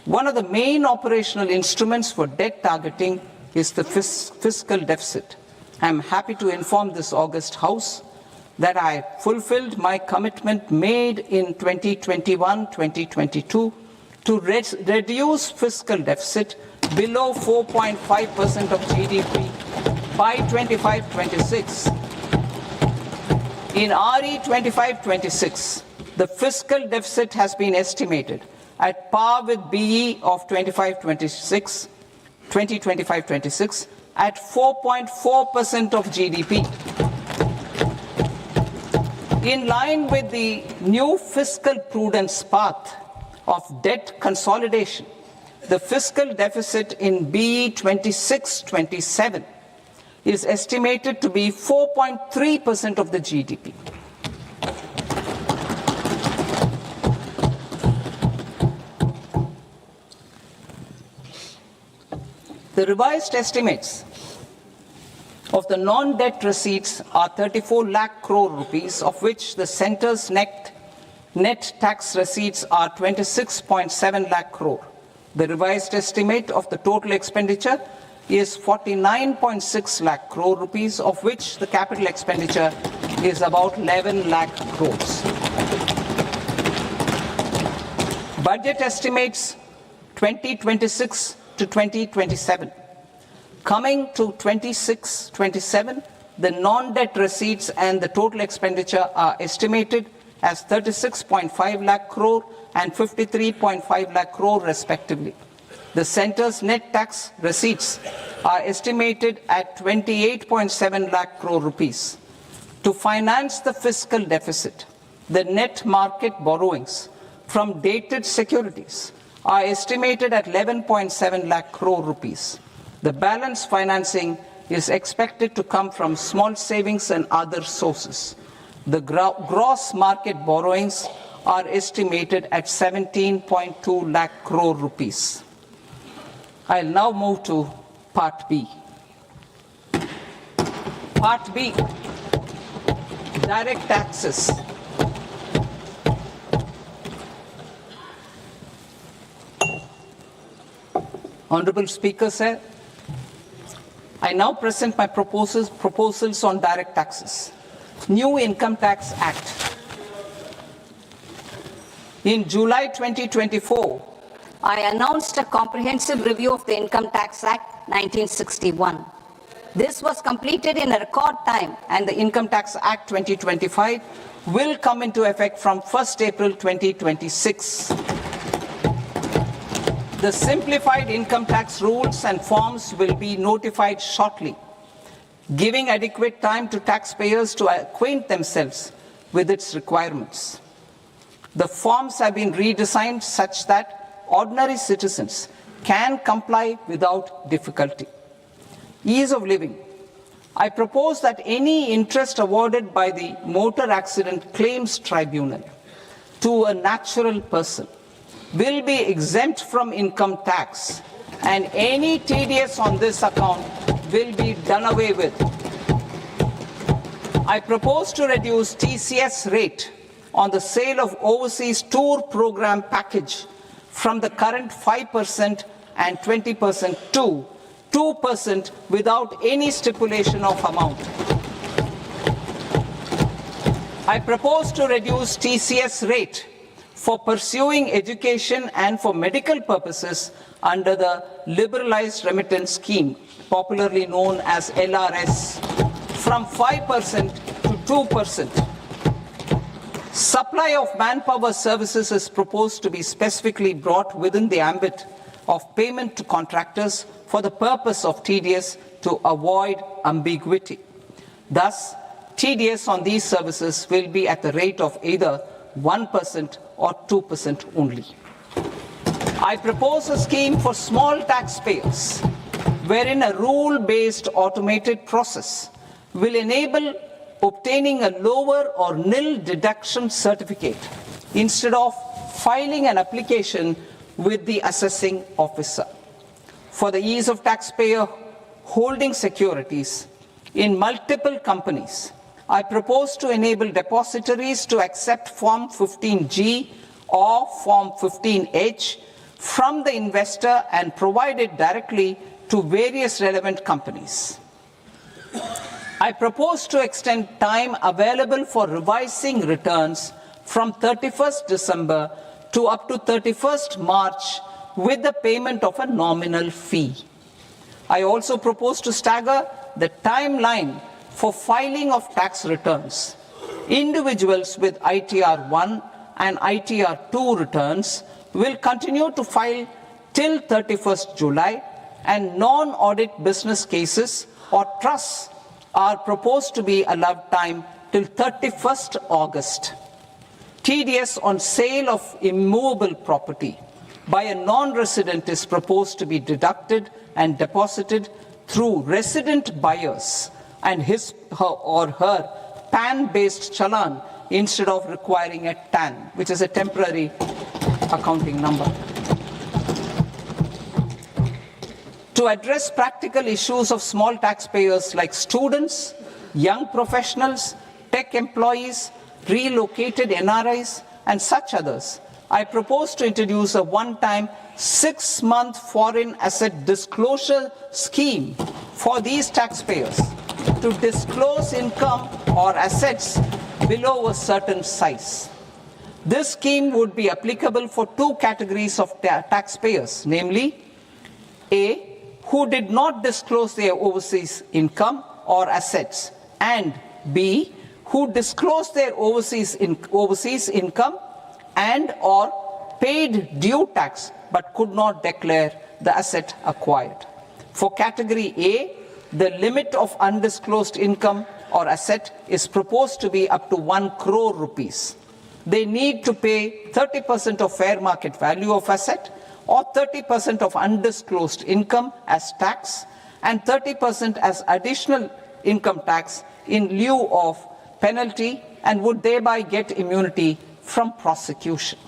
One of the main operational instruments for debt targeting is the fiscal deficit. I am happy to inform this august House that I fulfilled my commitment made in 2021-2022 to reduce fiscal deficit below 4.5% of GDP by 25-26. In RE 25-26, the fiscal deficit has been estimated at par with BE of 2025-26 at 4.4% of GDP. In line with the new fiscal prudence path of debt consolidation, the fiscal deficit in BE 26-27 is estimated to be 4.3% of the GDP. The revised estimates of the non-debt receipts are 34 lakh crore rupees, of which the centre's net tax receipts are 26.7 lakh crore. The revised estimate of the total expenditure is 49.6 lakh crore rupees, of which the capital expenditure is about 11 lakh crores. Budget estimates 2026 to 2027. Coming to 26-27, the non-debt receipts and the total expenditure are estimated as 36.5 lakh crore and 53.5 lakh crore respectively. The centre's net tax receipts are estimated at 28.7 lakh crore rupees. To finance the fiscal deficit, the net market borrowings from dated securities are estimated at 11.7 lakh crore rupees. The balance financing is expected to come from small savings and other sources. The gross market borrowings are estimated at 17.2 lakh crore rupees. I'll now move to Part B. Part B, direct taxes. Honorable Speaker, sir, I now present my proposals on direct taxes. New Income Tax Act. In July 2024, I announced a comprehensive review of the Income Tax Act 1961. This was completed in a record time, and the Income Tax Act 2025 will come into effect from 1st April 2026. The simplified income tax rules and forms will be notified shortly, giving adequate time to taxpayers to acquaint themselves with its requirements. The forms have been redesigned such that ordinary citizens can comply without difficulty. Ease of living. I propose that any interest awarded by the Motor Accident Claims Tribunal to a natural person will be exempt from income tax, and any TDS on this account will be done away with. I propose to reduce TCS rate on the sale of overseas tour program package from the current 5% and 20% to 2% without any stipulation of amount. I propose to reduce TCS rate for pursuing education and for medical purposes under the Liberalized Remittance Scheme, popularly known as LRS, from 5% to 2%. Supply of manpower services is proposed to be specifically brought within the ambit of payment to contractors for the purpose of TDS to avoid ambiguity. Thus, TDS on these services will be at the rate of either 1% or 2% only. I propose a scheme for small taxpayers wherein a rule-based automated process will enable obtaining a lower or nil deduction certificate instead of filing an application with the assessing officer. For the ease of taxpayer holding securities in multiple companies, I propose to enable depositories to accept Form 15G or Form 15H from the investor and provide it directly to various relevant companies. I propose to extend time available for revising returns from 31st December to up to 31st March with the payment of a nominal fee. I also propose to stagger the timeline for filing of tax returns. Individuals with ITR 1 and ITR 2 returns will continue to file till 31st July, and non-audit business cases or trusts are proposed to be allowed time till 31st August. TDS on sale of immovable property by a non-resident is proposed to be deducted and deposited through resident buyers and his or her PAN-based challan instead of requiring a TAN, which is a temporary accounting number. To address practical issues of small taxpayers like students, young professionals, tech employees, relocated NRIs, and such others, I propose to introduce a one-time 6-month foreign asset disclosure scheme for these taxpayers to disclose income or assets below a certain size. This scheme would be applicable for two categories of taxpayers, namely, A, who did not disclose their overseas income or assets, and B, who disclosed their overseas income and or paid due tax but could not declare the asset acquired. For category A, the limit of undisclosed income or asset is proposed to be up to 1 crore rupees. They need to pay 30% of fair market value of asset or 30% of undisclosed income as tax and 30% as additional income tax in lieu of penalty, and would thereby get immunity from prosecution.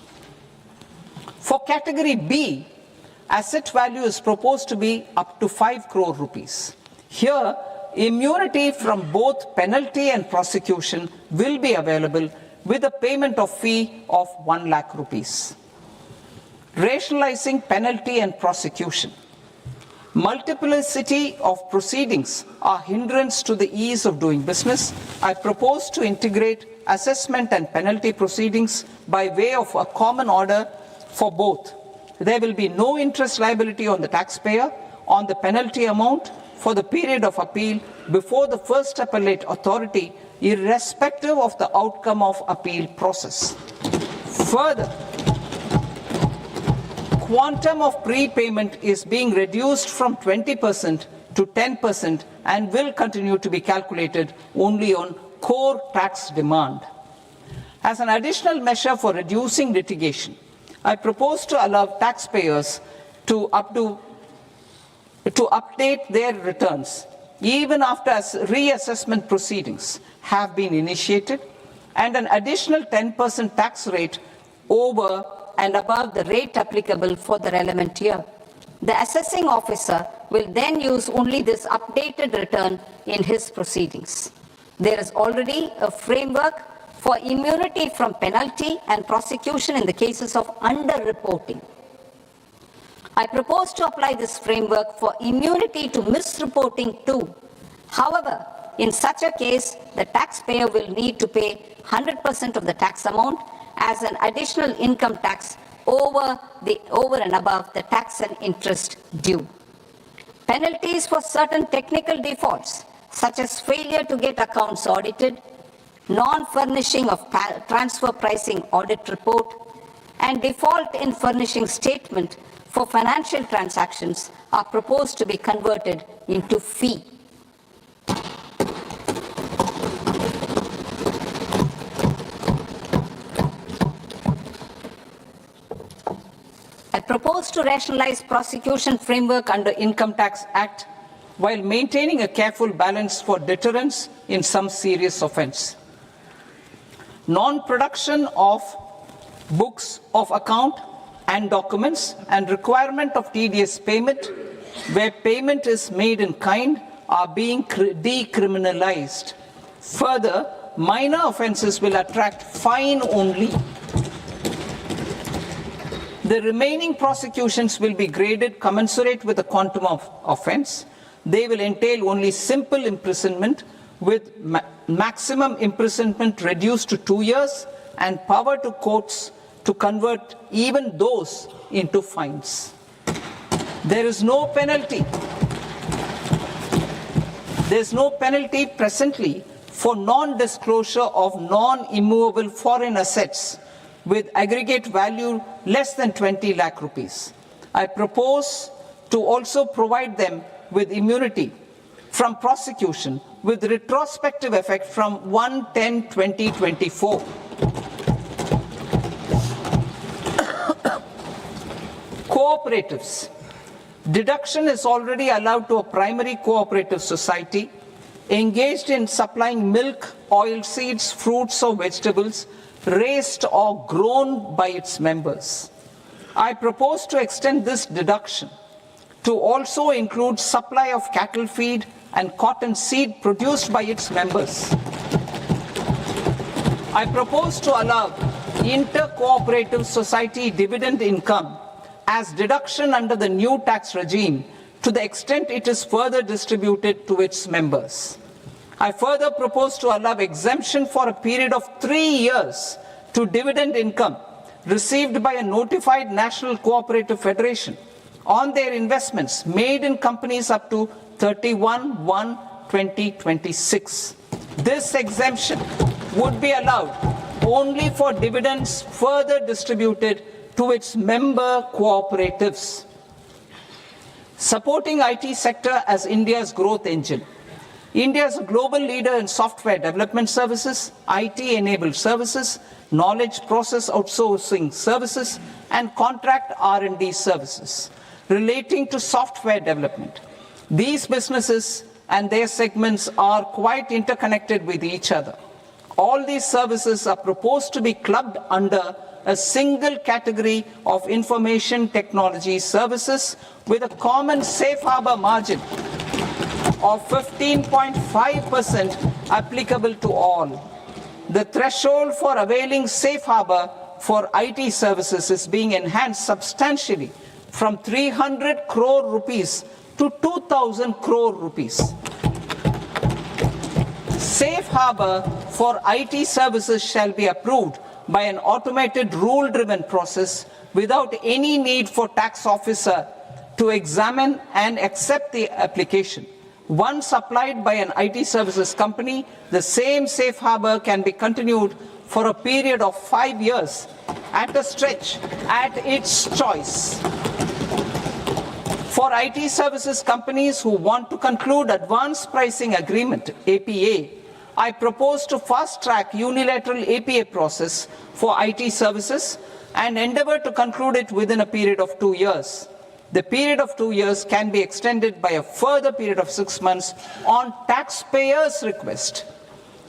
For category B, asset value is proposed to be up to 5 crore rupees. Here, immunity from both penalty and prosecution will be available with a payment of fee of 1 lakh rupees. Rationalizing penalty and prosecution. Multiplicity of proceedings are hindrance to the ease of doing business. I propose to integrate assessment and penalty proceedings by way of a common order for both. There will be no interest liability on the taxpayer on the penalty amount for the period of appeal before the first appellate authority, irrespective of the outcome of appeal process. Further, quantum of prepayment is being reduced from 20% to 10% and will continue to be calculated only on core tax demand. As an additional measure for reducing litigation, I propose to allow taxpayers to update their returns even after reassessment proceedings have been initiated, and an additional 10% tax rate over and above the rate applicable for the relevant year. The assessing officer will then use only this updated return in his proceedings. There is already a framework for immunity from penalty and prosecution in the cases of underreporting. I propose to apply this framework for immunity to misreporting too. However, in such a case, the taxpayer will need to pay 100% of the tax amount as an additional income tax over and above the tax and interest due. Penalties for certain technical defaults, such as failure to get accounts audited, non-furnishing of transfer pricing audit report, and default in furnishing statement for financial transactions are proposed to be converted into fee. I propose to rationalize prosecution framework under Income Tax Act while maintaining a careful balance for deterrence in some serious offence. Non-production of books of account and documents and requirement of TDS payment where payment is made in kind are being decriminalized. Further, minor offences will attract fine only. The remaining prosecutions will be graded commensurate with the quantum of offence. They will entail only simple imprisonment with maximum imprisonment reduced to 2 years and power to courts to convert even those into fines. There is no penalty. There is no penalty presently for non-disclosure of non-immovable foreign assets with aggregate value less than 20 lakh rupees. I propose to also provide them with immunity from prosecution with retrospective effect from 1/10/2024. Cooperatives. Deduction is already allowed to a primary cooperative society engaged in supplying milk, oilseeds, fruits or vegetables raised or grown by its members. I propose to extend this deduction to also include supply of cattle feed and cotton seed produced by its members. I propose to allow inter-cooperative society dividend income as deduction under the new tax regime to the extent it is further distributed to its members. I further propose to allow exemption for a period of 3 years to dividend income received by a notified national cooperative federation on their investments made in companies up to 31/1/2026. This exemption would be allowed only for dividends further distributed to its member cooperatives. Supporting IT sector as India's growth engine. India is a global leader in software development services, IT-enabled services, knowledge process outsourcing services, and contract R&D services relating to software development. These businesses and their segments are quite interconnected with each other. All these services are proposed to be clubbed under a single category of information technology services with a common safe harbor margin of 15.5% applicable to all. The threshold for availing safe harbor for IT services is being enhanced substantially from 300 crore rupees to 2,000 crore rupees. safe harbor for IT services shall be approved by an automated rule-driven process without any need for tax officer to examine and accept the application. Once applied by an IT services company, the same safe harbor can be continued for a period of 5 years at a stretch at its choice. For IT services companies who want to conclude advanced pricing agreement, APA, I propose to fast-track unilateral APA process for IT services and endeavor to conclude it within a period of 2 years. The period of 2 years can be extended by a further period of 6 months on taxpayers' request.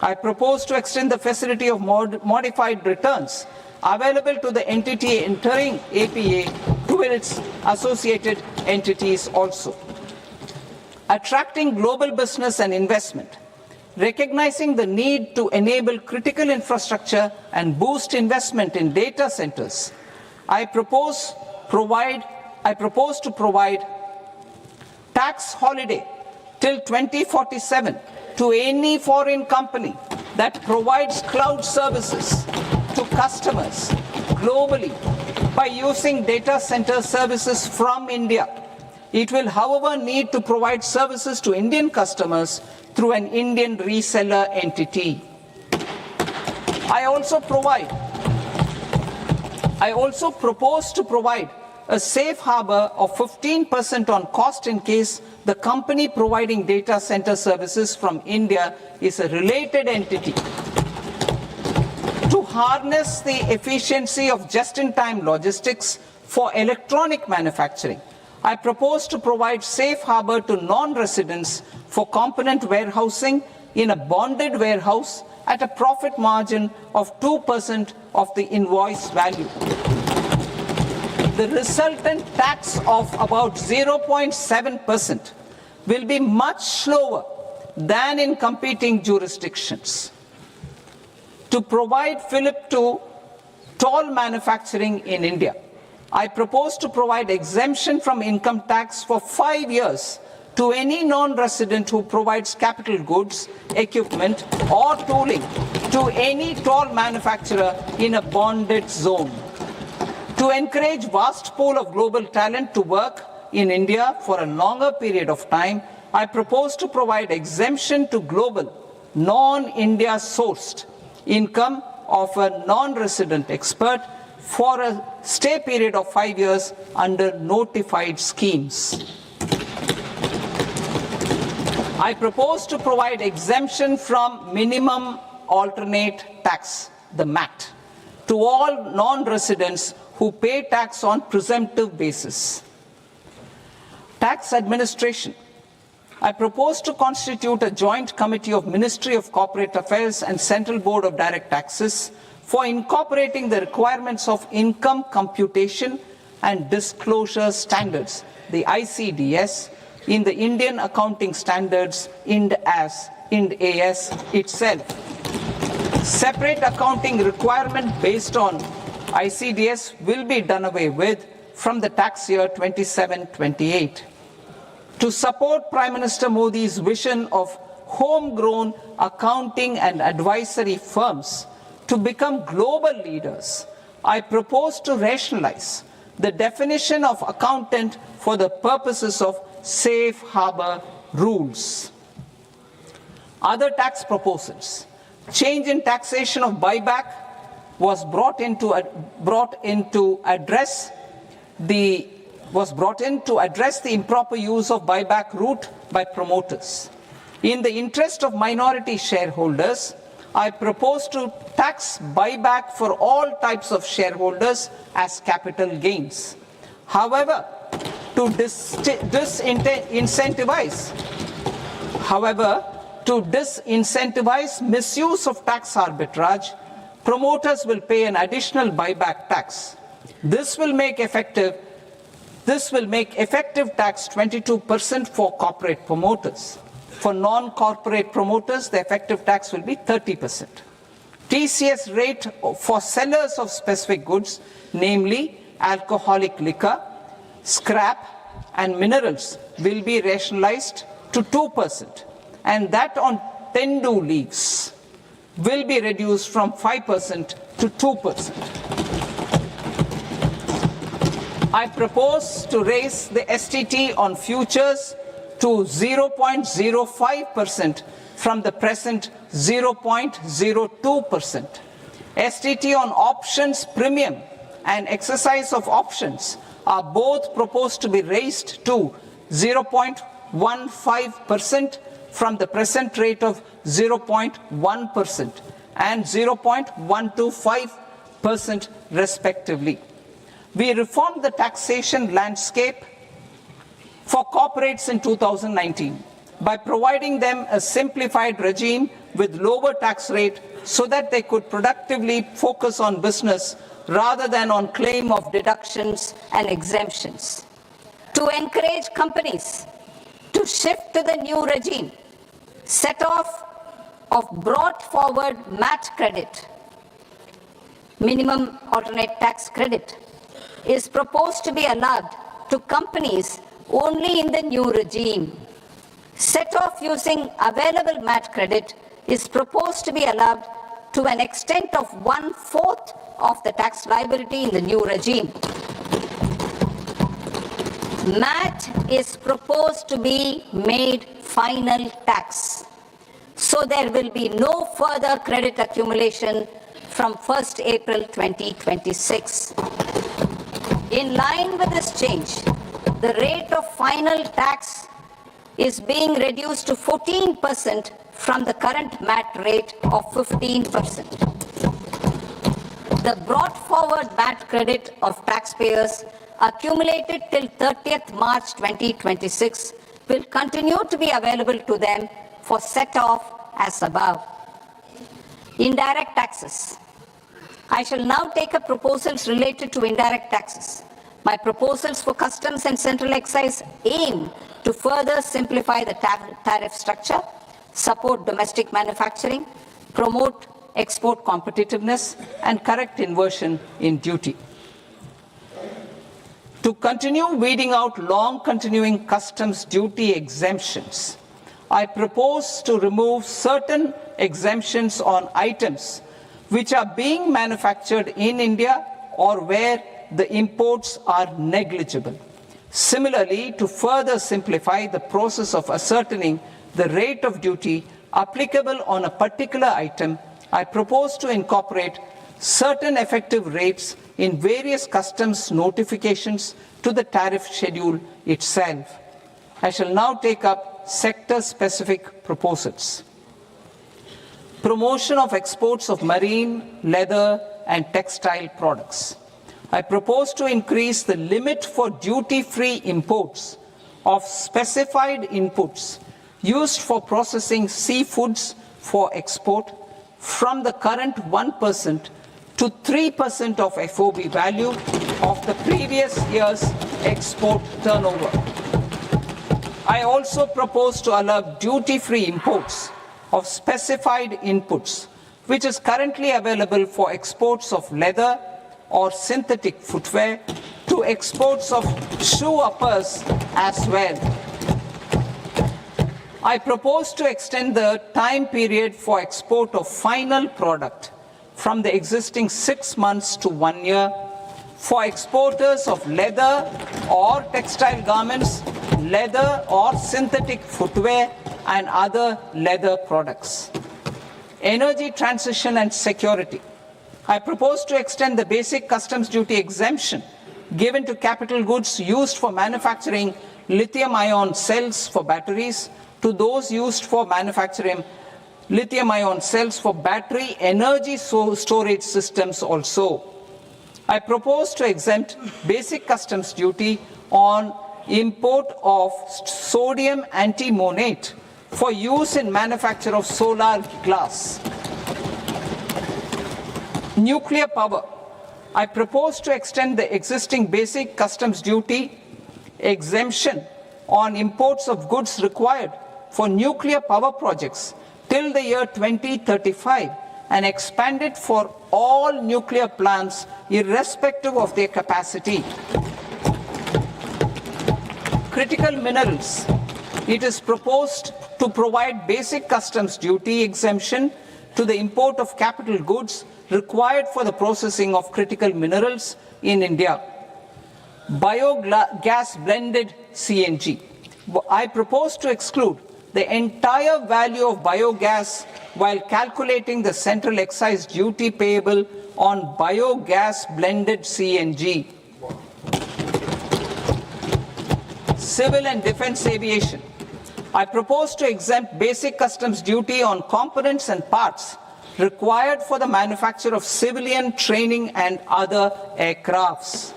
I propose to extend the facility of modified returns available to the entity entering APA to its associated entities also. Attracting global business and investment. Recognizing the need to enable critical infrastructure and boost investment in data centers, I propose to provide tax holiday till 2047 to any foreign company that provides cloud services to customers globally by using data center services from India. It will, however, need to provide services to Indian customers through an Indian reseller entity. I also propose to provide a safe harbor of 15% on cost in case the company providing data center services from India is a related entity. To harness the efficiency of just-in-time logistics for electronic manufacturing, I propose to provide safe harbor to non-residents for component warehousing in a bonded warehouse at a profit margin of 2% of the invoice value. The resultant tax of about 0.7% will be much lower than in competing jurisdictions. To provide fillip to toll manufacturing in India, I propose to provide exemption from income tax for 5 years to any non-resident who provides capital goods, equipment, or tooling to any toll manufacturer in a bonded zone. To encourage vast pool of global talent to work in India for a longer period of time, I propose to provide exemption to global, non-India sourced income of a non-resident expert for a stay period of 5 years under notified schemes. I propose to provide exemption from minimum alternate tax, the MAT, to all non-residents who pay tax on presumptive basis. Tax administration. I propose to constitute a joint committee of Ministry of Corporate Affairs and Central Board of Direct Taxes for incorporating the requirements of income computation and disclosure standards, the ICDS, in the Indian Accounting Standards, IND AS itself. Separate accounting requirement based on ICDS will be done away with from the tax year 27-28. To support Prime Minister Modi's vision of homegrown accounting and advisory firms to become global leaders, I propose to rationalize the definition of accountant for the purposes of safe harbor rules. Other tax proposals. Change in taxation of buyback was brought in to address the improper use of buyback route by promoters. In the interest of minority shareholders, I propose to tax buyback for all types of shareholders as capital gains. However, to disincentivize misuse of tax arbitrage, promoters will pay an additional buyback tax. This will make effective tax 22% for corporate promoters. For non-corporate promoters, the effective tax will be 30%. TCS rate for sellers of specific goods, namely alcoholic liquor, scrap, and minerals, will be rationalized to 2%, and that on Tendu leaves will be reduced from 5% to 2%. I propose to raise the STT on futures to 0.05% from the present 0.02%. STT on options premium and exercise of options are both proposed to be raised to 0.15% from the present rate of 0.1% and 0.125% respectively. We reformed the taxation landscape for corporates in 2019 by providing them a simplified regime with lower tax rate so that they could productively focus on business rather than on claim of deductions and exemptions. To encourage companies to shift to the new regime, set off of brought forward MAT credit, minimum alternate tax credit, is proposed to be allowed to companies only in the new regime. Set off using available MAT credit is proposed to be allowed to an extent of 1/4 of the tax liability in the new regime. MAT is proposed to be made final tax, so there will be no further credit accumulation from 1st April 2026. In line with this change, the rate of final tax is being reduced to 14% from the current MAT rate of 15%. The brought forward MAT credit of taxpayers accumulated till 30th March 2026 will continue to be available to them for set-off as above. Indirect taxes. I shall now take up proposals related to indirect taxes. My proposals for customs and central excise aim to further simplify the tariff structure, support domestic manufacturing, promote export competitiveness, and correct inversion in duty. To continue weeding out long continuing customs duty exemptions, I propose to remove certain exemptions on items which are being manufactured in India or where the imports are negligible. Similarly, to further simplify the process of ascertaining the rate of duty applicable on a particular item, I propose to incorporate certain effective rates in various customs notifications to the tariff schedule itself. I shall now take up sector-specific proposals. Promotion of exports of marine, leather, and textile products. I propose to increase the limit for duty-free imports of specified inputs used for processing seafoods for export from the current 1% to 3% of FOB value of the previous year's export turnover. I also propose to allow duty-free imports of specified inputs, which is currently available for exports of leather or synthetic footwear, to exports of shoe uppers as well. I propose to extend the time period for export of final product from the existing 6 months to 1 year for exporters of leather or textile garments, leather or synthetic footwear, and other leather products. Energy transition and security. I propose to extend the basic customs duty exemption given to capital goods used for manufacturing lithium-ion cells for batteries to those used for manufacturing lithium-ion cells for battery energy storage systems also. I propose to exempt basic customs duty on import of sodium antimonate for use in manufacture of solar glass. Nuclear power. I propose to extend the existing basic customs duty exemption on imports of goods required for nuclear power projects till the year 2035 and expand it for all nuclear plants irrespective of their capacity. Critical minerals. It is proposed to provide basic customs duty exemption to the import of capital goods required for the processing of critical minerals in India. Biogas blended CNG. I propose to exclude the entire value of biogas while calculating the central excise duty payable on biogas blended CNG. Civil and defense aviation. I propose to exempt basic customs duty on components and parts required for the manufacture of civilian training and other aircrafts.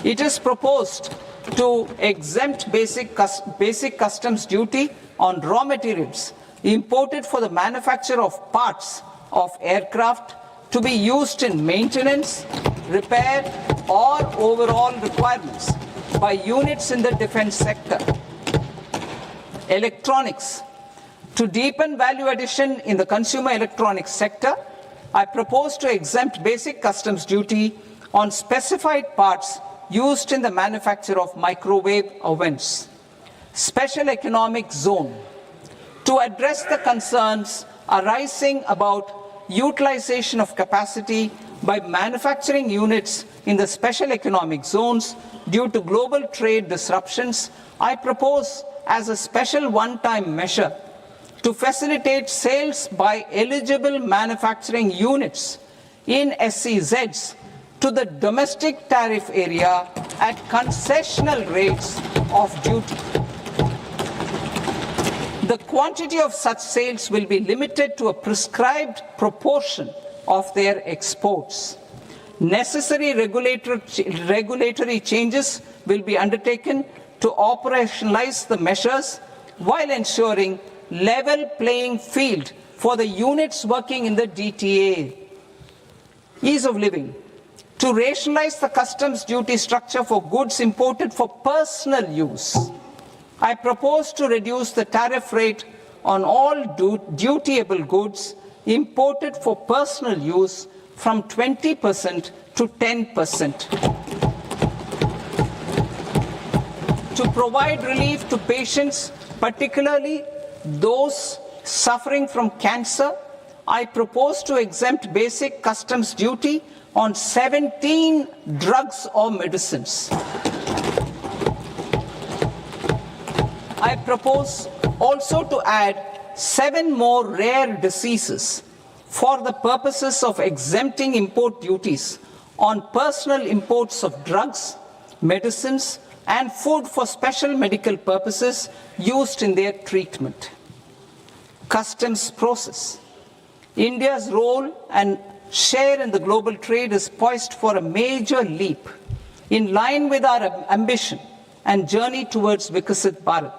It is proposed to exempt basic customs duty on raw materials imported for the manufacture of parts of aircraft to be used in maintenance, repair, or overall requirements by units in the defense sector. Electronics. To deepen value addition in the consumer electronics sector, I propose to exempt basic customs duty on specified parts used in the manufacture of microwave ovens. Special economic zone. To address the concerns arising about utilization of capacity by manufacturing units in the special economic zones due to global trade disruptions, I propose as a special one-time measure to facilitate sales by eligible manufacturing units in SEZs to the domestic tariff area at concessional rates of duty. The quantity of such sales will be limited to a prescribed proportion of their exports. Necessary regulatory changes will be undertaken to operationalize the measures while ensuring level playing field for the units working in the DTA. Ease of living. To rationalize the customs duty structure for goods imported for personal use, I propose to reduce the tariff rate on all dutiable goods imported for personal use from 20% to 10%. To provide relief to patients, particularly those suffering from cancer, I propose to exempt basic customs duty on 17 drugs or medicines. I propose also to add 7 more rare diseases for the purposes of exempting import duties on personal imports of drugs, medicines, and food for special medical purposes used in their treatment. Customs process. India's role and share in the global trade is poised for a major leap in line with our ambition and journey towards Vikasit Bharat.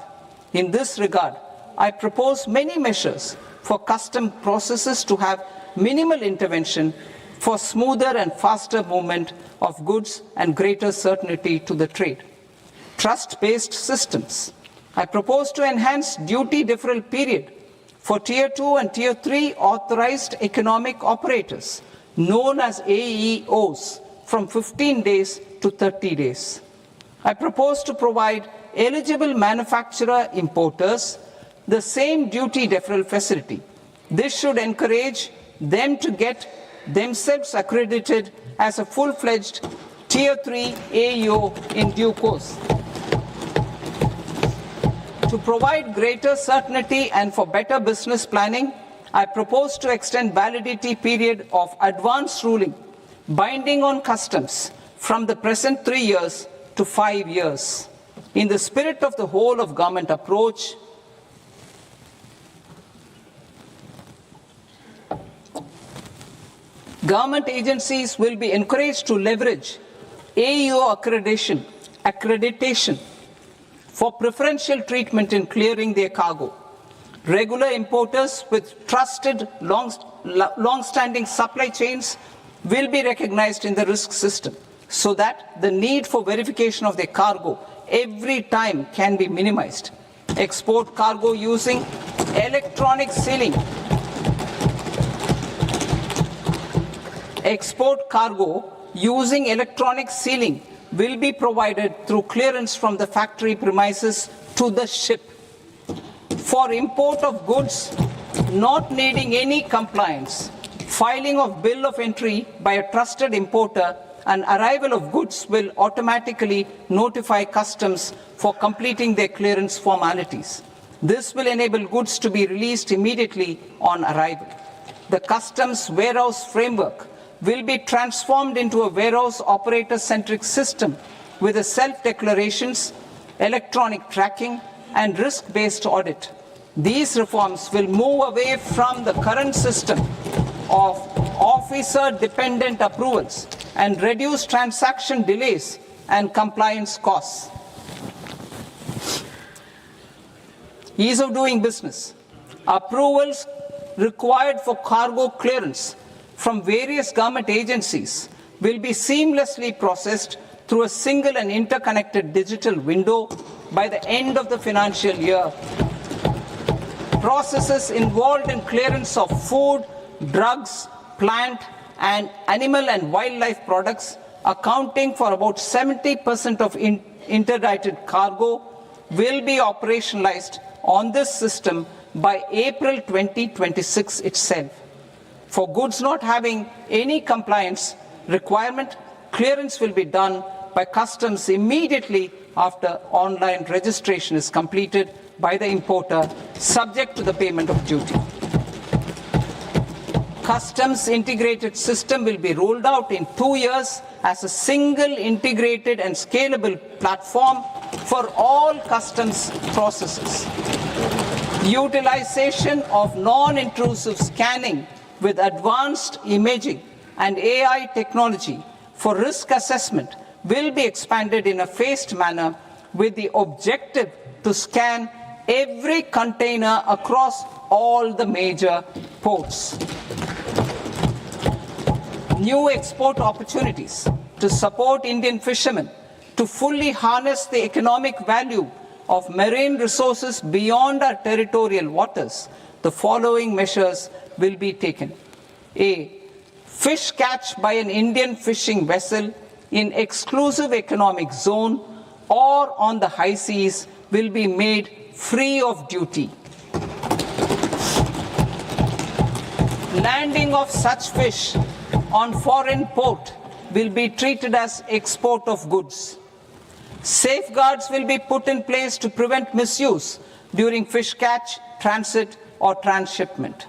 In this regard, I propose many measures for custom processes to have minimal intervention for smoother and faster movement of goods and greater certainty to the trade. Trust-based systems. I propose to enhance duty deferral period for Tier 2 and Tier 3 authorized economic operators, known as AEOs, from 15 days to 30 days. I propose to provide eligible manufacturer importers the same duty deferral facility. This should encourage them to get themselves accredited as a full-fledged Tier 3 AEO in due course. To provide greater certainty and for better business planning, I propose to extend validity period of advance ruling binding on customs from the present 3 years to 5 years. In the spirit of the whole of government approach, government agencies will be encouraged to leverage AEO accreditation for preferential treatment in clearing their cargo. Regular importers with trusted long-standing supply chains will be recognized in the risk system so that the need for verification of their cargo every time can be minimized. Export cargo using electronic sealing. Export cargo using electronic sealing will be provided through clearance from the factory premises to the ship. for import of goods not needing any compliance, filing of bill of entry by a trusted importer and arrival of goods will automatically notify customs for completing their clearance formalities. This will enable goods to be released immediately on arrival. The customs warehouse framework will be transformed into a warehouse operator-centric system with a self-declarations, electronic tracking, and risk-based audit. These reforms will move away from the current system of officer-dependent approvals and reduce transaction delays and compliance costs. Ease of doing business. Approvals required for cargo clearance from various government agencies will be seamlessly processed through a single and interconnected digital window by the end of the financial year. Processes involved in clearance of food, drugs, plant, and animal and wildlife products, accounting for about 70% of interdicted cargo, will be operationalized on this system by April 2026 itself. For goods not having any compliance requirement, clearance will be done by customs immediately after online registration is completed by the importer, subject to the payment of duty. Customs integrated system will be rolled out in 2 years as a single integrated and scalable platform for all customs processes. Utilization of non-intrusive scanning with advanced imaging and AI technology for risk assessment will be expanded in a phased manner with the objective to scan every container across all the major ports. New export opportunities to support Indian fishermen to fully harness the economic value of marine resources beyond our territorial waters. The following measures will be taken. A. Fish catch by an Indian fishing vessel in exclusive economic zone or on the high seas will be made free of duty. Landing of such fish on foreign port will be treated as export of goods. Safeguards will be put in place to prevent misuse during fish catch, transit, or transshipment.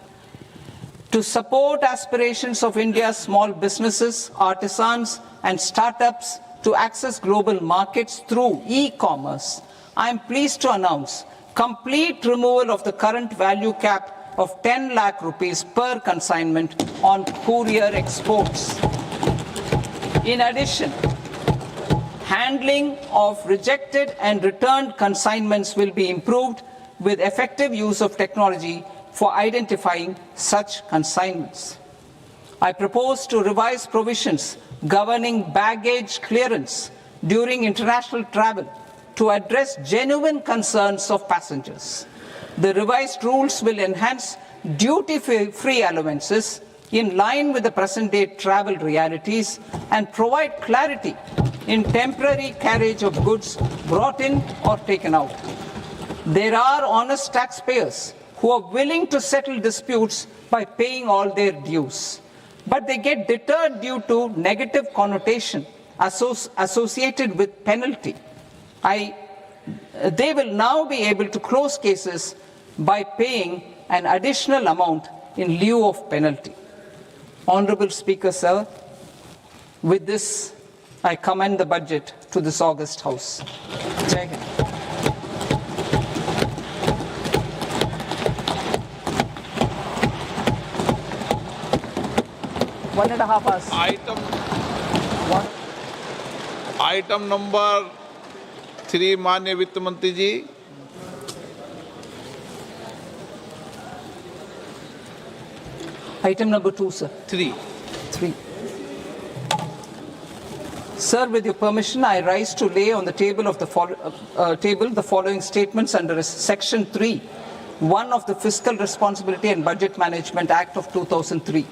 To support aspirations of India's small businesses, artisans, and startups to access global markets through e-commerce, I am pleased to announce complete removal of the current value cap of 10 lakh rupees per consignment on courier exports. In addition, handling of rejected and returned consignments will be improved with effective use of technology for identifying such consignments. I propose to revise provisions governing baggage clearance during international travel to address genuine concerns of passengers. The revised rules will enhance duty-free allowances in line with the present-day travel realities and provide clarity in temporary carriage of goods brought in or taken out. There are honest taxpayers who are willing to settle disputes by paying all their dues, but they get deterred due to negative connotation associated with penalty. They will now be able to close cases by paying an additional amount in lieu of penalty. Honorable Speaker, sir, with this, I commend the budget to this august House. Jai Hind. One and a half hours. Item number 3, माननीय वित्त मंत्री जी. Item number 2, sir. 3. 3. Sir, with your permission, I rise to lay on the table of the following statements under Section 3, 1 of the Fiscal Responsibility and Budget Management Act of 2003.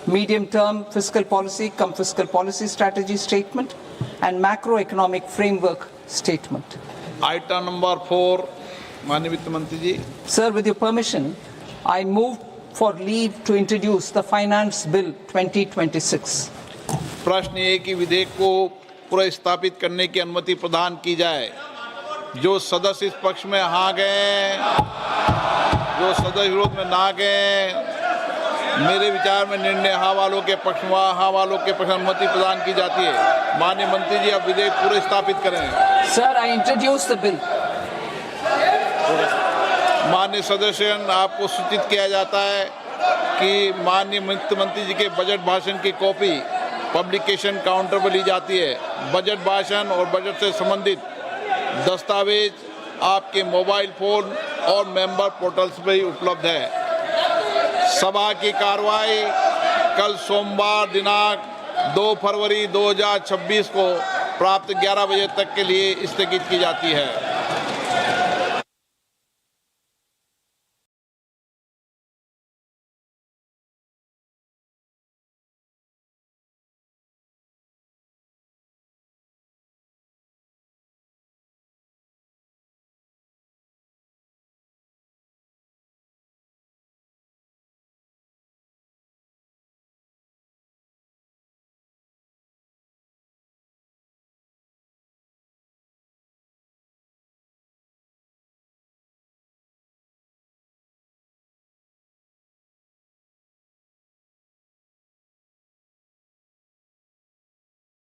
Medium-term fiscal policy, fiscal policy strategy statement, and macroeconomic framework statement. Item number 4, माननीय वित्त मंत्री जी। Sir, with your permission, I move for leave to introduce the Finance Bill 2026. प्रश्न ये है कि विधेयक को पुनर्स्थापित करने की अनुमति प्रदान की जाए। जो सदस्य इस पक्ष में हाँ गए, जो सदस्य विरोध में ना गए, मेरे विचार में निर्णय हाँ वालों के पक्ष में हाँ वालों के पक्ष में अनुमति प्रदान की जाती है। माननीय मंत्री जी, अब विधेयक पुनर्स्थापित करें। Sir, I introduce the bill. माननीय सदस्य, आपको सूचित किया जाता है कि माननीय वित्त मंत्री जी के बजट भाषण की कॉपी पब्लिकेशन काउंटर पर ली जाती है। बजट भाषण और बजट से संबंधित दस्तावेज आपके मोबाइल फोन और मेंबर पोर्टल्स पर ही उपलब्ध है। सभा की कार्रवाई कल सोमवार दिनांक 2 फरवरी 2026 को प्राप्त 11 बजे तक के लिए स्थगित की जाती है।